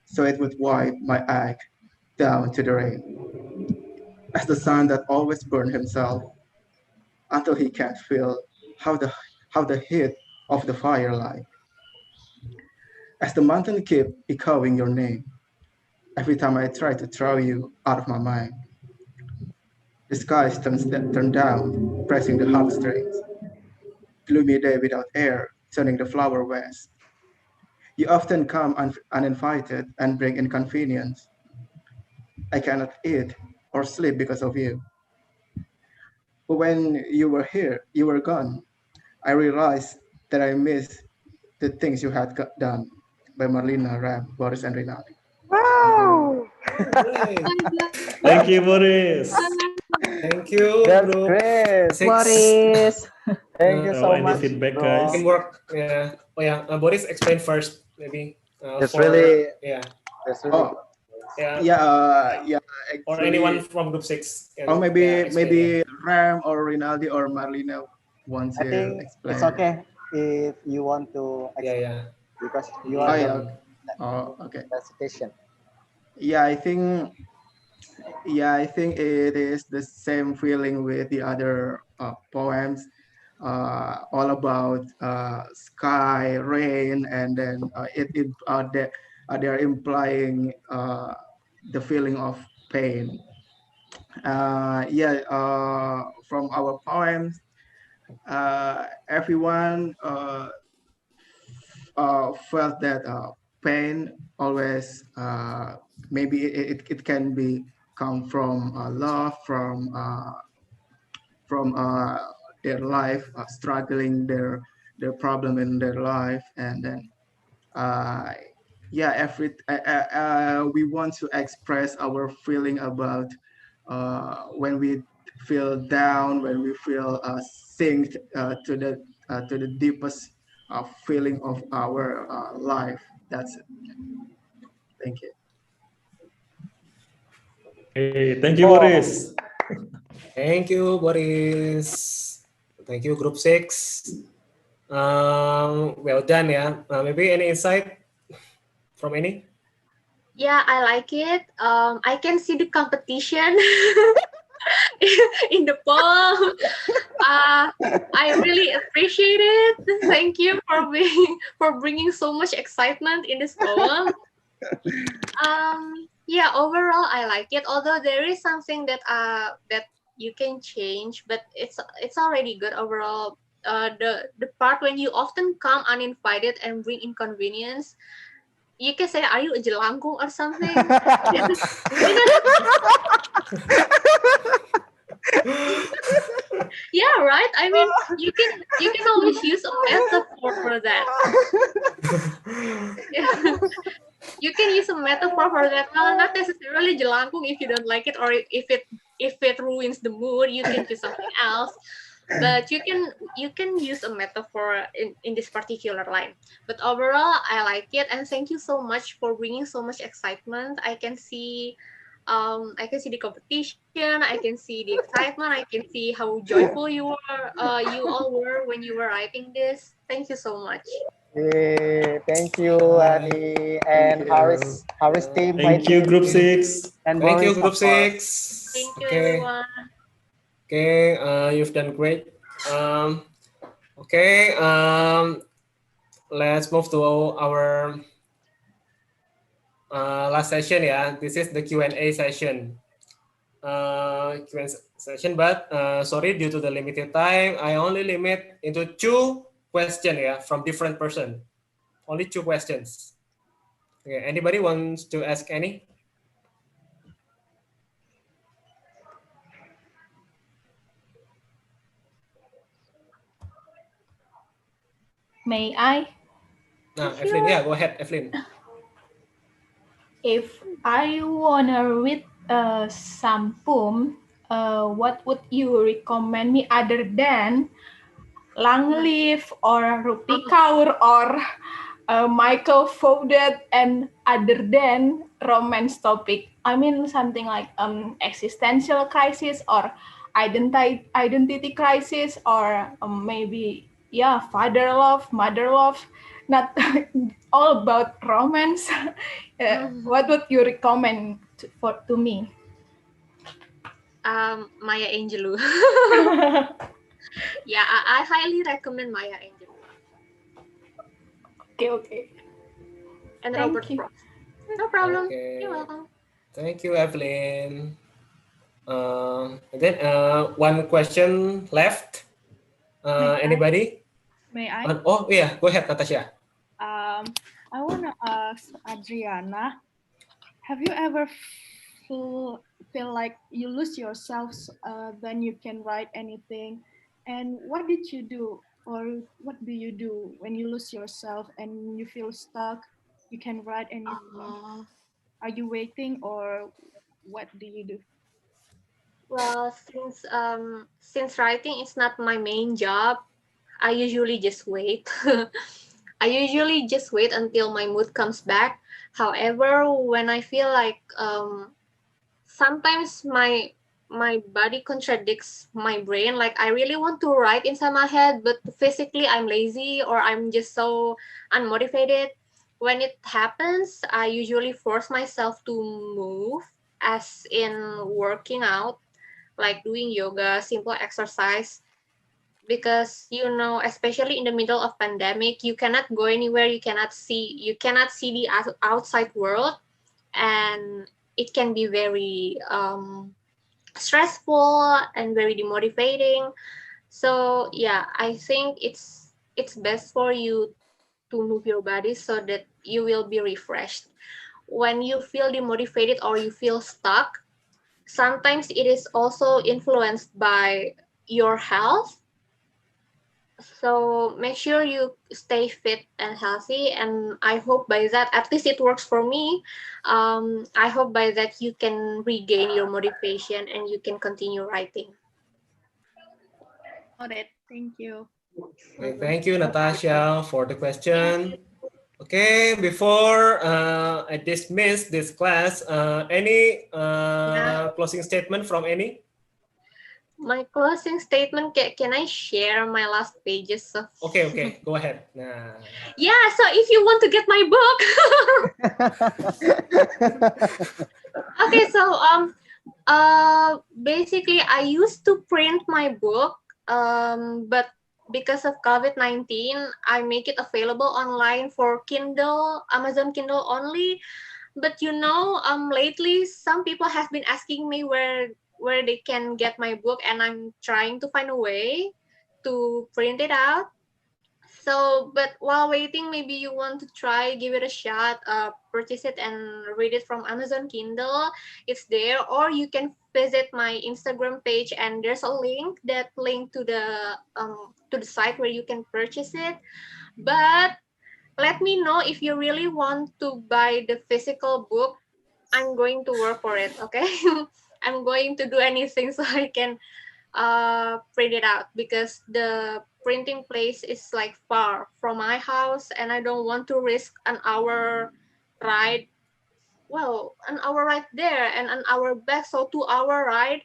so it would wipe my ache down to the rain. As the sun that always burned himself until he can't feel how the heat of the fire like. As the mountain keep echoing your name every time I try to throw you out of my mind. The skies turn down, pressing the heartstrings. Gloomy day without air, turning the flower west. You often come uninvited and bring inconvenience. I cannot eat or sleep because of you. when you were here, you were gone. I realized that I missed the things you had done by Marlena, Ram, Boris, and Rinaldi. Wow! Thank you, Boris. Thank you, That's group great. 6. Boris. Thank you so Any much, feedback, bro. guys? Teamwork. Yeah. Oh yeah. Boris, explain first, maybe. That's For really yeah. that's really good. Yeah. Yeah. Or Actually, anyone from group 6 can. or maybe explain, Ram or Rinaldi or Marlena want I to think explain. it's okay if you want to explain Yeah. because you Oh are yeah. the Okay. recitation. Yeah, I think it is the same feeling with the other poems, all about sky, rain, and then they're implying the feeling of pain. From our poems, everyone felt that pain always maybe it can be come from love from their life struggling their problem in their life, and then uh, we want to express our feeling about when we feel down, when we feel sink to the deepest feeling of our life. That's it. Thank you. Hey, thank you, Oh. Boris. Thank you, Boris. Thank you, group 6. Well done, yeah. Maybe any insight from any? Yeah, I like it. I can see the competition in the poem. I really appreciate it. Thank you for bringing so much excitement in this poem. Yeah, overall I like it. Although there is something that you can change, but it's already good overall. The part when you often come uninvited and bring inconvenience, you can say, "Are you a jelangkung or something?" Yeah, right. I mean, you can always use a metaphor for that. You can use a metaphor for that. Well, not necessarily jelangkung if you don't like it, or if it ruins the mood, you can choose something else. But you can use a metaphor in this particular line. But overall, I like it, and thank you so much for bringing so much excitement. I can see the competition. I can see the excitement. I can see how joyful you all were when you were writing this. Thank you so much. Hey, thank you, Annie and Harris team. Thank you, group 6. And Thank you, Boris, group of course. 6. Thank you, Okay. everyone. Okay, you've done great. Okay, let's move to our last session. Yeah, this is the Q&A session. Q&A session, but sorry, due to the limited time, I only limit into 2 questions. Yeah, from different person. Only 2 questions. Okay, anybody wants to ask any? May I? Evelyn, yeah, go ahead, Evelyn. If I wanna read some poem, what would you recommend me other than Langleaf or Rupi Kaur or Michael Faudet, and other than romance topic? I mean something like existential crisis or identity crisis, or maybe father love, mother love, not all about romance. What would you recommend to me? Maya Angelou. Yeah, I highly recommend Maya Angelou. Okay. And Thank Robert you. Frost. No problem. Okay. You're welcome. Thank you, Evelyn. And then one question left. Anybody? May I? Oh yeah, go ahead, Natasha. I want to ask Adriana, have you ever feel like you lose yourself, then you can write anything. And what did you do, or what do you do when you lose yourself and you feel stuck? You can write anything. Are you waiting, or what do you do? Well, since writing is not my main job, I usually just wait. I usually just wait until my mood comes back. However, when I feel like sometimes my body contradicts my brain, like I really want to write inside my head, but physically I'm lazy or I'm just so unmotivated. When it happens, I usually force myself to move, as in working out, like doing yoga, simple exercise, because especially in the middle of pandemic, you cannot go anywhere, you cannot see the outside world, and it can be very stressful and very demotivating. So yeah, I think it's best for you to move your body so that you will be refreshed. When you feel demotivated or you feel stuck, sometimes it is also influenced by your health. So make sure you stay fit and healthy, and I hope by that, at least it works for me. I hope by that you can regain your motivation and you can continue writing. Noted. Thank you. Okay, thank you, Natasha, for the question. Okay, before I dismiss this class, any closing statement from any? My closing statement, can I share my last pages of... Okay, go ahead. Nah. Yeah, so if you want to get my book. Okay, so basically I used to print my book, but because of COVID-19, I make it available online for Kindle, Amazon Kindle only. But lately some people have been asking me where they can get my book, and I'm trying to find a way to print it out. So, but while waiting, maybe you want to try, give it a shot, purchase it and read it from Amazon Kindle. It's there, or you can visit my Instagram page, and there's a link to the site where you can purchase it. But let me know if you really want to buy the physical book. I'm going to work for it, okay? I'm going to do anything so I can print it out, because the printing place is like far from my house, and I don't want to risk an hour ride. Well, an hour ride there and an hour back, so 2 hour ride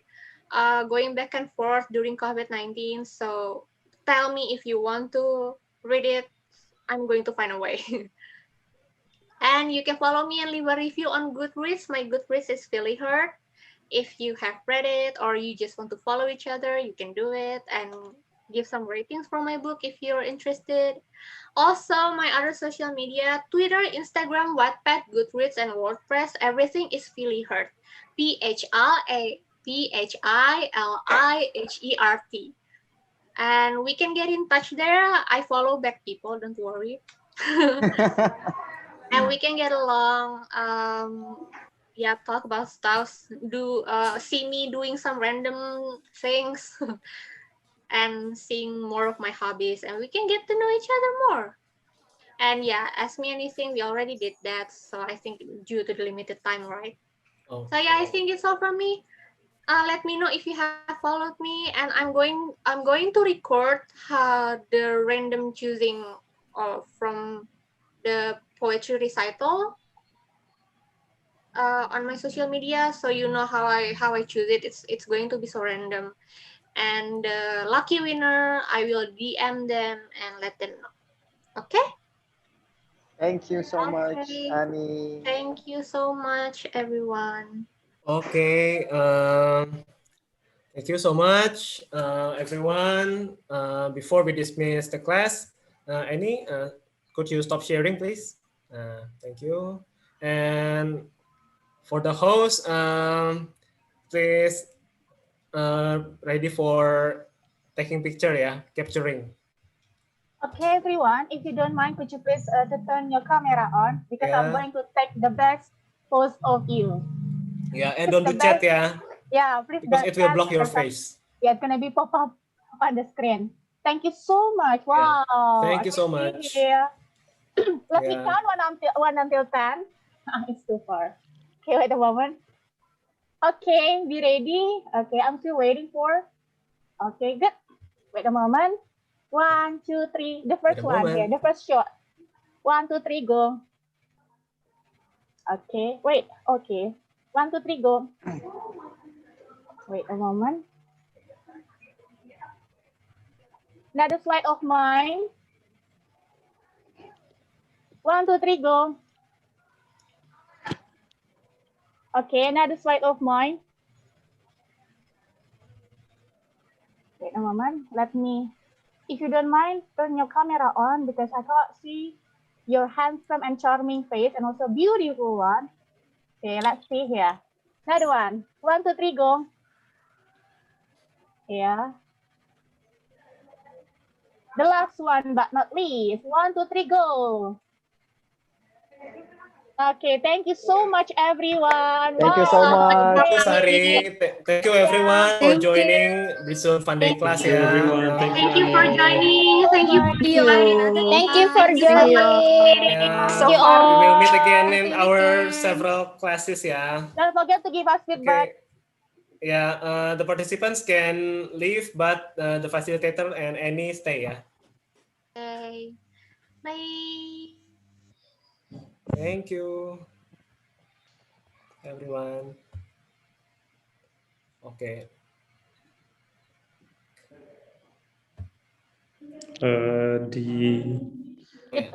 going back and forth during COVID-19. So tell me if you want to read it. I'm going to find a way. And you can follow me and leave a review on Goodreads. My Goodreads is Philly Hurt. If you have read it or you just want to follow each other, you can do it and give some ratings for my book if you're interested. Also, my other social media, Twitter, Instagram, Wattpad, Goodreads, and WordPress, everything is Philly Hurt. PHILIHERT. And we can get in touch there. I follow back people, don't worry. And we can get along. Talk about stuff. See me doing some random things, and seeing more of my hobbies, and we can get to know each other more. And yeah, ask me anything. We already did that, so I think due to the limited time, right? Oh. So yeah, I think it's all from me. Let me know if you have followed me, and I'm going to record the random choosing from the poetry recital on my social media, so you know how I choose it. It's going to be so random, and the lucky winner, I will DM them and let them know. Okay. Thank you so much, Annie. Thank you so much, everyone. Okay. Thank you so much, everyone. Before we dismiss the class, Annie, could you stop sharing, please? Thank you. And for the host, please ready for taking picture, yeah, capturing. Okay, everyone, if you don't mind, could you please to turn your camera on, because I'm Yeah. going to take the best pose of you. Yeah, and don't do chat, yeah. Yeah, please Because don't it will chat block your or some- face. Yeah, it's gonna be pop up on the screen. Thank you so much. Wow. Thank you I so can see much. here. Let me Yeah. count one until 10. It's too far. Okay, wait a moment. Okay, be ready. Okay, I'm still waiting for. Okay, good. Wait a moment. 1, 2, 3. The first one here, the first shot. 1, 2, 3, go. Okay, wait. Okay. 1, 2, 3, go. Wait a moment. Another slide of mine. 1, 2, 3, go. Okay, another slide of mine. Wait a moment. Let me, if you don't mind, turn your camera on because I can't see your handsome and charming face and also beautiful one. Okay, let's see here. Another one. 1, 2, 3, go. Yeah. The last one, but not least. 1, 2, 3, go. Okay, thank you so much, everyone. Thank you so much. Thank you, Sari. Thank you, everyone, for Thank joining Britzone Fun Day class. Thank you, Yeah. everyone. Thank Thank you for joining. Thank you for inviting us. Thank you for Thank you for joining. Yeah. See you We will all. meet again in our several classes. Yeah. Don't forget to give us feedback. Yeah. The participants can leave, but the facilitator and Annie stay. Yeah. Okay. Bye. Thank you, everyone. Okay. Di